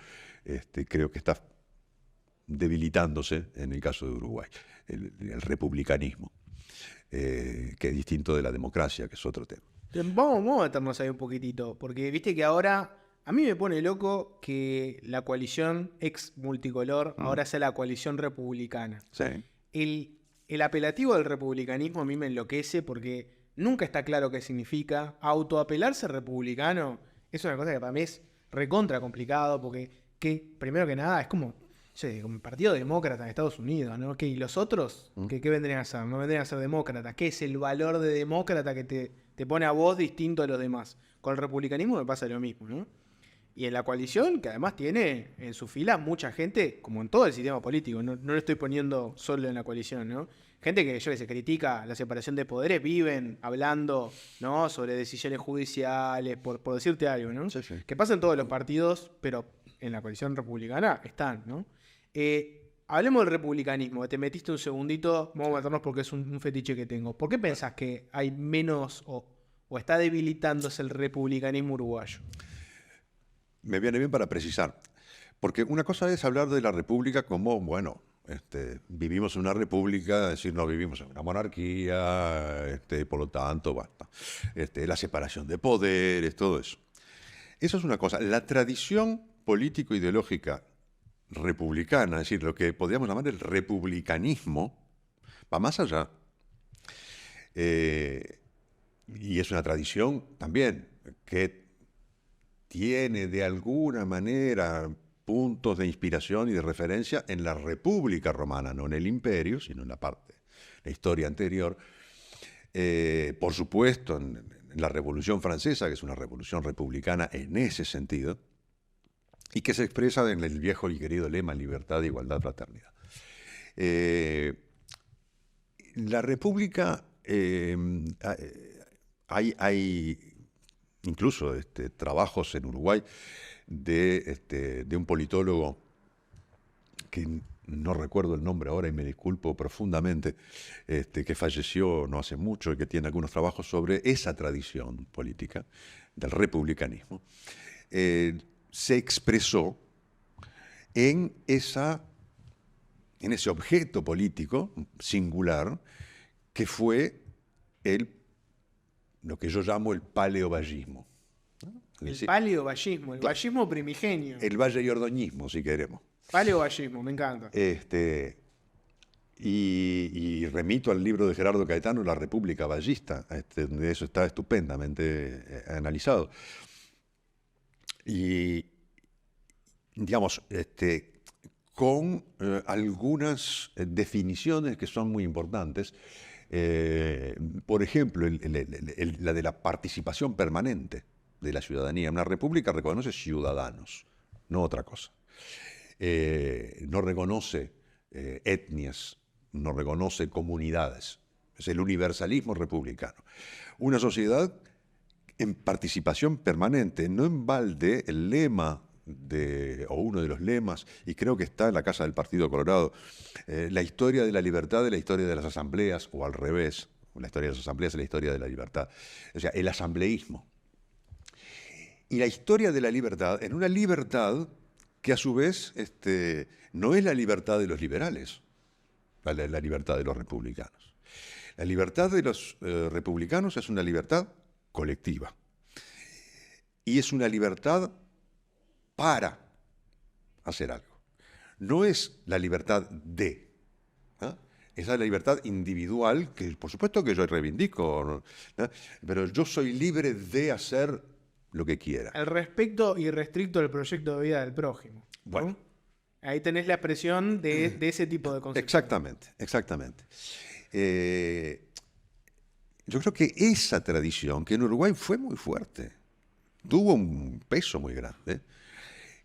creo que está debilitándose en el caso de Uruguay, el republicanismo, que es distinto de la democracia, que es otro tema. Vamos a meternos ahí un poquitito, porque viste que ahora a mí me pone loco que la coalición ex multicolor ahora sea la coalición republicana. Sí. El apelativo del republicanismo a mí me enloquece porque nunca está claro qué significa. Autoapelarse republicano es una cosa que para mí es recontra complicado porque, primero que nada, es como el Partido Demócrata en Estados Unidos, ¿no? ¿Y los otros? ¿Qué vendrían a ser? No vendrían a ser demócratas. ¿Qué es el valor de demócrata que te pone a vos distinto a los demás? Con el republicanismo me pasa lo mismo, ¿no? Y en la coalición, que además tiene en su fila mucha gente, como en todo el sistema político, no lo estoy poniendo solo en la coalición, ¿no? Gente que se critica la separación de poderes, viven hablando, ¿no? Sobre decisiones judiciales, por decirte algo, ¿no? Sí, sí. Que pasa en todos los partidos, pero en la coalición republicana están, ¿no? Hablemos del republicanismo, te metiste un segundito, vamos a meternos porque es un fetiche que tengo. ¿Por qué pensás que hay menos o está debilitándose el republicanismo uruguayo? Me viene bien para precisar, porque una cosa es hablar de la república como, bueno, vivimos en una república, es decir, no vivimos en una monarquía, por lo tanto, basta. La separación de poderes, todo eso. Eso es una cosa. La tradición político-ideológica republicana, es decir, lo que podríamos llamar el republicanismo, va más allá. Y es una tradición también que tiene de alguna manera puntos de inspiración y de referencia en la República Romana, no en el Imperio, sino en la historia anterior. Por supuesto, en la Revolución Francesa, que es una revolución republicana en ese sentido, y que se expresa en el viejo y querido lema libertad, igualdad, fraternidad. La República, hay incluso trabajos en Uruguay de un politólogo que no recuerdo el nombre ahora y me disculpo profundamente, que falleció no hace mucho y que tiene algunos trabajos sobre esa tradición política del republicanismo. Se expresó en ese objeto político singular que fue lo que yo llamo el paleovallismo. El paleovallismo, el vallismo primigenio. El valleyordoñismo, si queremos. Paleovallismo, me encanta. Y remito al libro de Gerardo Caetano, La República Vallista, donde eso está estupendamente analizado. Y, digamos, con algunas definiciones que son muy importantes. Por ejemplo, la de la participación permanente de la ciudadanía. Una república reconoce ciudadanos, no otra cosa. No reconoce etnias, no reconoce comunidades. Es el universalismo republicano. Una sociedad en participación permanente, no en balde el lema o uno de los lemas, y creo que está en la Casa del Partido Colorado, la historia de la libertad es la historia de las asambleas, o al revés, la historia de las asambleas es la historia de la libertad. O sea, el asambleísmo. Y la historia de la libertad, en una libertad que a su vez no es la libertad de los liberales, la libertad de los republicanos. La libertad de los republicanos es una libertad colectiva. Y es una libertad para hacer algo. No es la libertad de. Es la libertad individual, que por supuesto que yo reivindico, ¿no? Pero yo soy libre de hacer lo que quiera. El respeto irrestricto del proyecto de vida del prójimo. Bueno. ¿No? Ahí tenés la expresión de ese tipo de conceptos. Exactamente. Yo creo que esa tradición, que en Uruguay fue muy fuerte, tuvo un peso muy grande,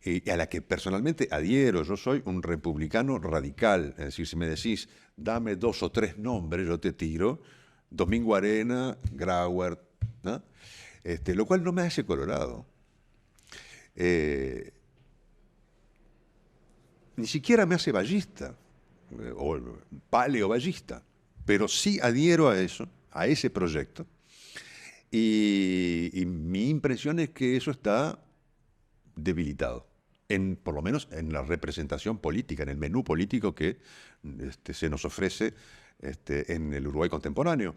y a la que personalmente adhiero. Yo soy un republicano radical, es decir, si me decís, dame 2 o 3 nombres, yo te tiro Domingo Arena, Grauert, ¿no? Lo cual no me hace colorado. Ni siquiera me hace vallista, o paleovallista, pero sí adhiero a eso, a ese proyecto, y mi impresión es que eso está debilitado, por lo menos en la representación política, en el menú político que se nos ofrece en el Uruguay contemporáneo.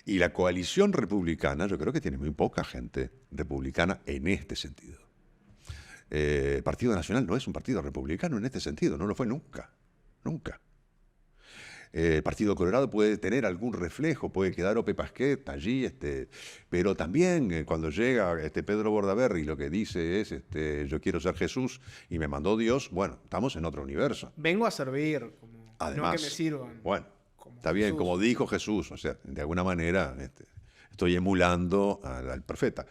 Y la coalición republicana, yo creo que tiene muy poca gente republicana en este sentido. El Partido Nacional no es un partido republicano en este sentido, no lo fue nunca, nunca. El Partido Colorado puede tener algún reflejo, puede quedar Ope Pasquet allí, pero también cuando llega Pedro Bordaberry lo que dice es yo quiero ser Jesús y me mandó Dios, bueno, estamos en otro universo. Vengo a servir, Además, no que me sirvan. Bueno, está bien, Jesús. como dijo Jesús, o sea, de alguna manera estoy emulando al profeta.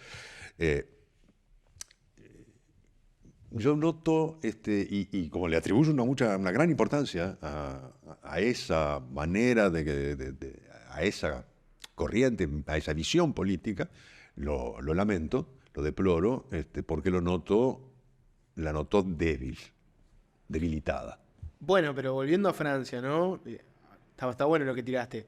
Yo noto, y como le atribuyo una gran importancia a esa manera, a esa corriente, a esa visión política, lo lamento, lo deploro, porque la noto debilitada. Bueno, pero volviendo a Francia, ¿no? Está bueno lo que tiraste.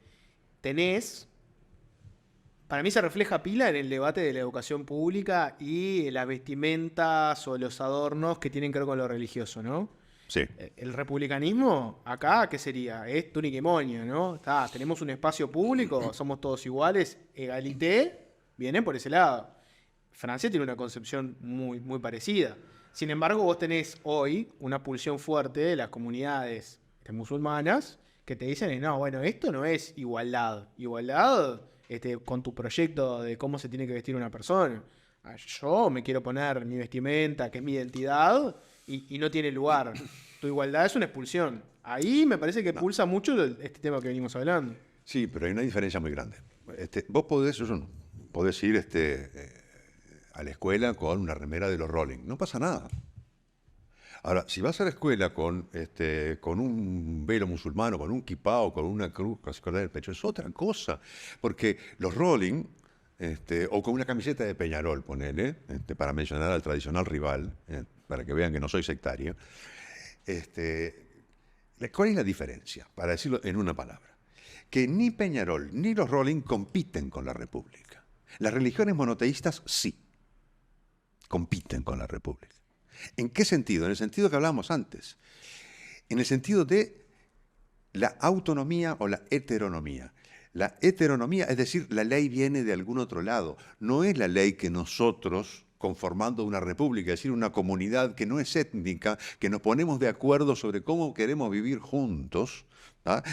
Para mí se refleja pila en el debate de la educación pública y las vestimentas o los adornos que tienen que ver con lo religioso, ¿no? Sí. El republicanismo, acá, ¿qué sería? Es túnica y moño, ¿no? Tenemos un espacio público, somos todos iguales, egalité, viene por ese lado. Francia tiene una concepción muy, muy parecida. Sin embargo, vos tenés hoy una pulsión fuerte de las comunidades musulmanas que te dicen, no, bueno, esto no es igualdad. Igualdad con tu proyecto de cómo se tiene que vestir una persona. Yo me quiero poner mi vestimenta, que es mi identidad, y no tiene lugar. Tu igualdad es una expulsión. Ahí me parece que pulsa mucho este tema que venimos hablando. Sí, pero hay una diferencia muy grande. Vos podés ir a la escuela con una remera de los Rolling. No pasa nada. Ahora, si vas a la escuela con un velo musulmán, con un kipá o con una cruz casi colgada del pecho, es otra cosa. Porque los Rolling, o con una camiseta de Peñarol, ponele, para mencionar al tradicional rival, para que vean que no soy sectario, ¿cuál es la diferencia? Para decirlo en una palabra. Que ni Peñarol ni los Rolling compiten con la República. Las religiones monoteístas sí compiten con la República. ¿En qué sentido? En el sentido que hablábamos antes. En el sentido de la autonomía o la heteronomía. La heteronomía, es decir, la ley viene de algún otro lado. No es la ley que nosotros, conformando una república, es decir, una comunidad que no es étnica, que nos ponemos de acuerdo sobre cómo queremos vivir juntos,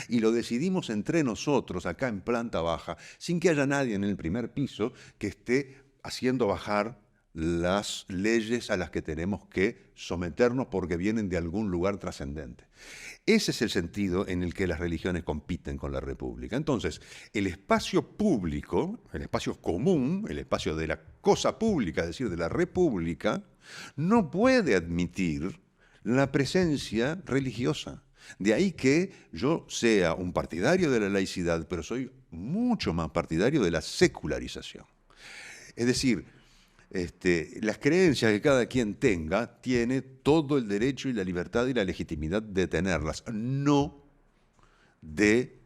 y lo decidimos entre nosotros acá en planta baja, sin que haya nadie en el primer piso que esté haciendo bajar las leyes a las que tenemos que someternos porque vienen de algún lugar trascendente. Ese es el sentido en el que las religiones compiten con la República. Entonces, el espacio público, el espacio común, el espacio de la cosa pública, es decir, de la República, no puede admitir la presencia religiosa. De ahí que yo sea un partidario de la laicidad, pero soy mucho más partidario de la secularización. Es decir, las creencias que cada quien tenga, tiene todo el derecho y la libertad y la legitimidad de tenerlas, no de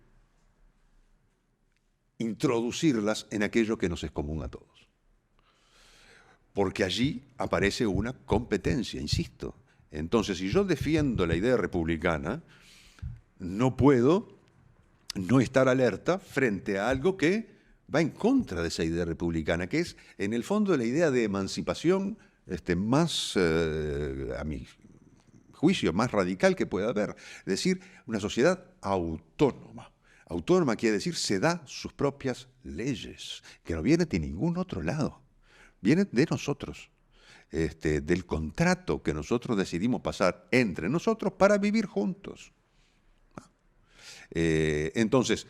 introducirlas en aquello que nos es común a todos. Porque allí aparece una competencia, insisto. Entonces, si yo defiendo la idea republicana, no puedo no estar alerta frente a algo que va en contra de esa idea republicana, que es, en el fondo, la idea de emancipación más, a mi juicio, más radical que pueda haber. Es decir, una sociedad autónoma. Autónoma quiere decir se da sus propias leyes, que no vienen de ningún otro lado, vienen de nosotros, del contrato que nosotros decidimos pasar entre nosotros para vivir juntos. Entonces,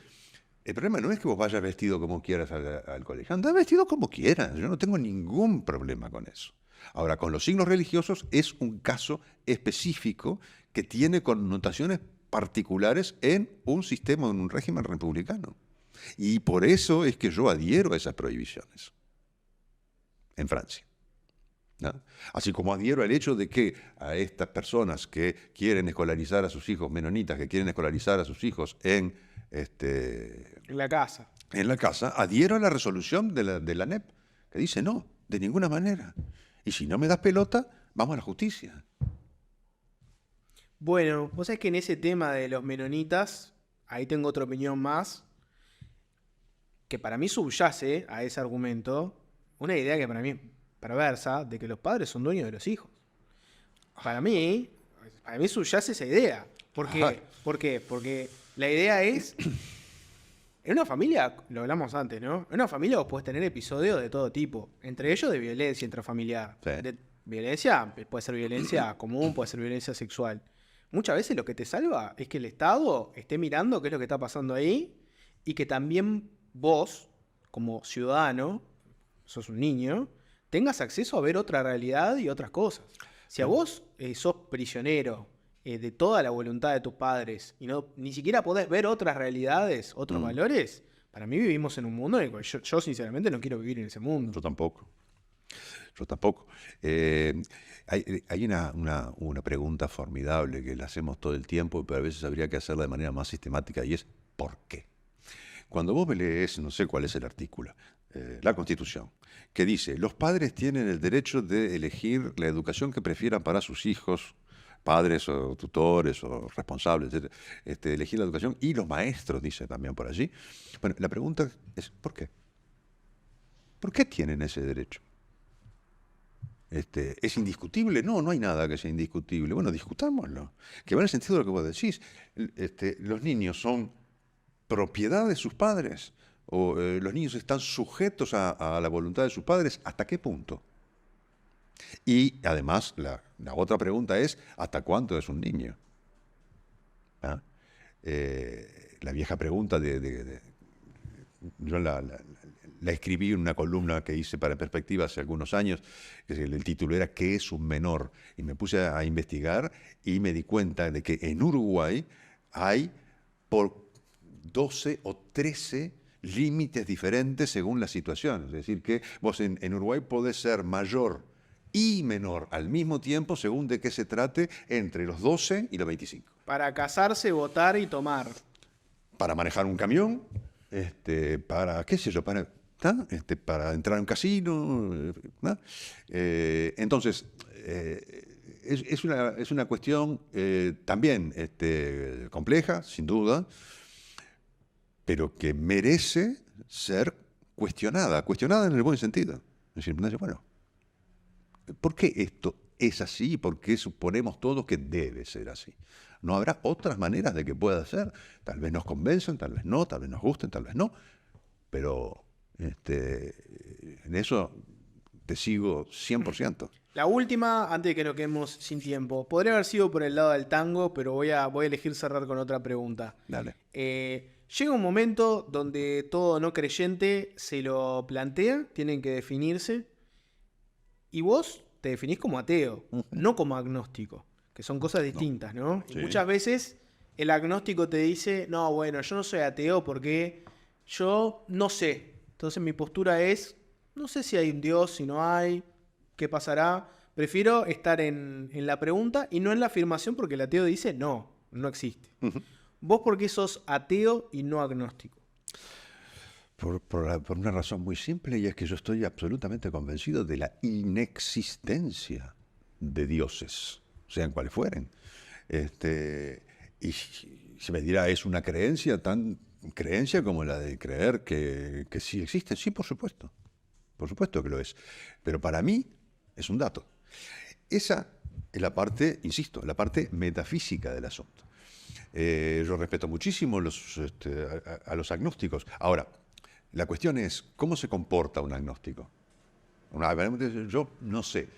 el problema no es que vos vayas vestido como quieras al colegio. Andá vestido como quieras. Yo no tengo ningún problema con eso. Ahora, con los signos religiosos es un caso específico que tiene connotaciones particulares en un sistema, en un régimen republicano. Y por eso es que yo adhiero a esas prohibiciones en Francia, ¿no? Así como adhiero al hecho de que a estas personas que quieren escolarizar a sus hijos menonitas, que quieren escolarizar a sus hijos en la casa. En la casa, adhiero a la resolución de la ANEP, que dice no, de ninguna manera. Y si no me das pelota, Vamos a la justicia. Bueno, vos sabés que en ese tema de los menonitas, ahí tengo otra opinión más, que para mí subyace a ese argumento una idea que para mí es perversa, de que los padres son dueños de los hijos. Para mí, para mí subyace esa idea. ¿Por Ajá. qué? ¿Por qué? Porque la idea es, en una familia, lo hablamos antes, ¿no? En una familia vos podés tener episodios de todo tipo, entre ellos de violencia intrafamiliar. Sí. De violencia, puede ser violencia común, puede ser violencia sexual. Muchas veces lo que te salva es que el Estado esté mirando qué es lo que está pasando ahí y que también vos, como ciudadano, sos un niño, tengas acceso a ver otra realidad y otras cosas. Si a vos sos prisionero de toda la voluntad de tus padres y no ni siquiera podés ver otras realidades, otros valores, para mí vivimos en un mundo en el cual yo sinceramente no quiero vivir en ese mundo. Yo tampoco. Yo tampoco. Hay una pregunta formidable que la hacemos todo el tiempo, pero a veces habría que hacerla de manera más sistemática, y es ¿por qué? Cuando vos lees, no sé cuál es el artículo, la Constitución, que dice, los padres tienen el derecho de elegir la educación que prefieran para sus hijos, padres o tutores o responsables, etc. Elegir la educación, y los maestros, dice también por allí. Bueno, la pregunta es, ¿por qué? ¿Por qué tienen ese derecho? ¿Es indiscutible? No, no hay nada que sea indiscutible. Bueno, discutámoslo. Que va en el sentido de lo que vos decís. Los niños son propiedad de sus padres, o los niños están sujetos a la voluntad de sus padres. ¿Hasta qué punto? Y además, la otra pregunta es, ¿hasta cuánto es un niño? ¿Ah? La vieja pregunta yo la escribí en una columna que hice para Perspectiva hace algunos años, que el título era ¿qué es un menor? Y me puse a investigar y me di cuenta de que en Uruguay hay por 12 o 13 límites diferentes según la situación. Es decir, que vos en Uruguay podés ser mayor y menor al mismo tiempo según de qué se trate entre los 12 y los 25. Para casarse, votar y tomar. Para manejar un camión, para, qué sé yo, para entrar a un casino. ¿No? Entonces, es una cuestión también compleja, sin duda, pero que merece ser cuestionada en el buen sentido. Es decir, bueno, ¿por qué esto es así? ¿Por qué suponemos todos que debe ser así? ¿No habrá otras maneras de que pueda ser? Tal vez nos convencen, tal vez no, tal vez nos gusten, tal vez no. Pero en eso te sigo 100%. La última, antes de que nos quedemos sin tiempo. Podría haber sido por el lado del tango, pero voy a elegir cerrar con otra pregunta. Dale. Llega un momento donde todo no creyente se lo plantea, tienen que definirse, y vos te definís como ateo, no como agnóstico, que son cosas distintas, ¿no? Y Sí. muchas veces el agnóstico te dice, no, bueno, yo no soy ateo porque yo no sé. Entonces mi postura es, no sé si hay un Dios, si no hay, qué pasará. Prefiero estar en la pregunta y no en la afirmación porque el ateo dice, no, no existe. ¿Vos por qué sos ateo y no agnóstico? Por una razón muy simple, y es que yo estoy absolutamente convencido de la inexistencia de dioses, sean cuales fueren. Y se me dirá, ¿es una creencia tan creencia como la de creer que sí existen? Sí, por supuesto que lo es. Pero para mí es un dato. Esa es la parte, insisto, la parte metafísica del asunto. Yo respeto muchísimo a los agnósticos. Ahora, la cuestión es, ¿cómo se comporta un agnóstico? Yo no sé.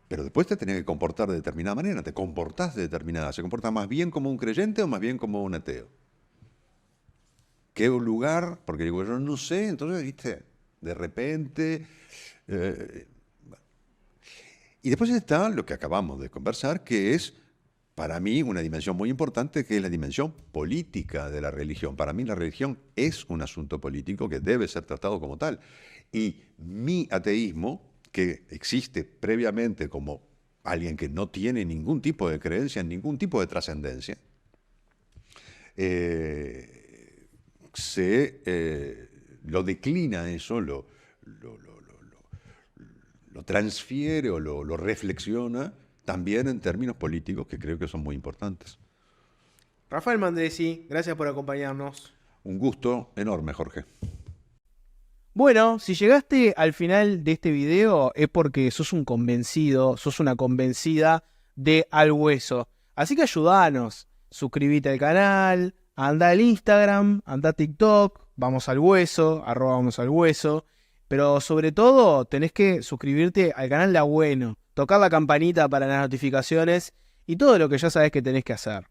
Pero después te tenés que comportar de determinada manera, te comportás de determinada. ¿Se comporta más bien como un creyente o más bien como un ateo? ¿Qué lugar? Porque digo, yo no sé, entonces, viste, de repente... Y después está lo que acabamos de conversar, que es, para mí, una dimensión muy importante, que es la dimensión política de la religión. Para mí la religión es un asunto político que debe ser tratado como tal. Y mi ateísmo, que existe previamente como alguien que no tiene ningún tipo de creencia, ningún tipo de trascendencia, lo declina eso, lo lo transfiere o lo reflexiona también en términos políticos que creo que son muy importantes. Rafael Mandresi, gracias por acompañarnos. Un gusto enorme, Jorge. Bueno, si llegaste al final de este video es porque sos un convencido, sos una convencida de Al Hueso. Así que ayudanos, suscríbete al canal, anda al Instagram, anda a TikTok, vamos al hueso, @vamos al hueso. Pero sobre todo tenés que suscribirte al canal de Agüeno, tocar la campanita para las notificaciones y todo lo que ya sabés que tenés que hacer.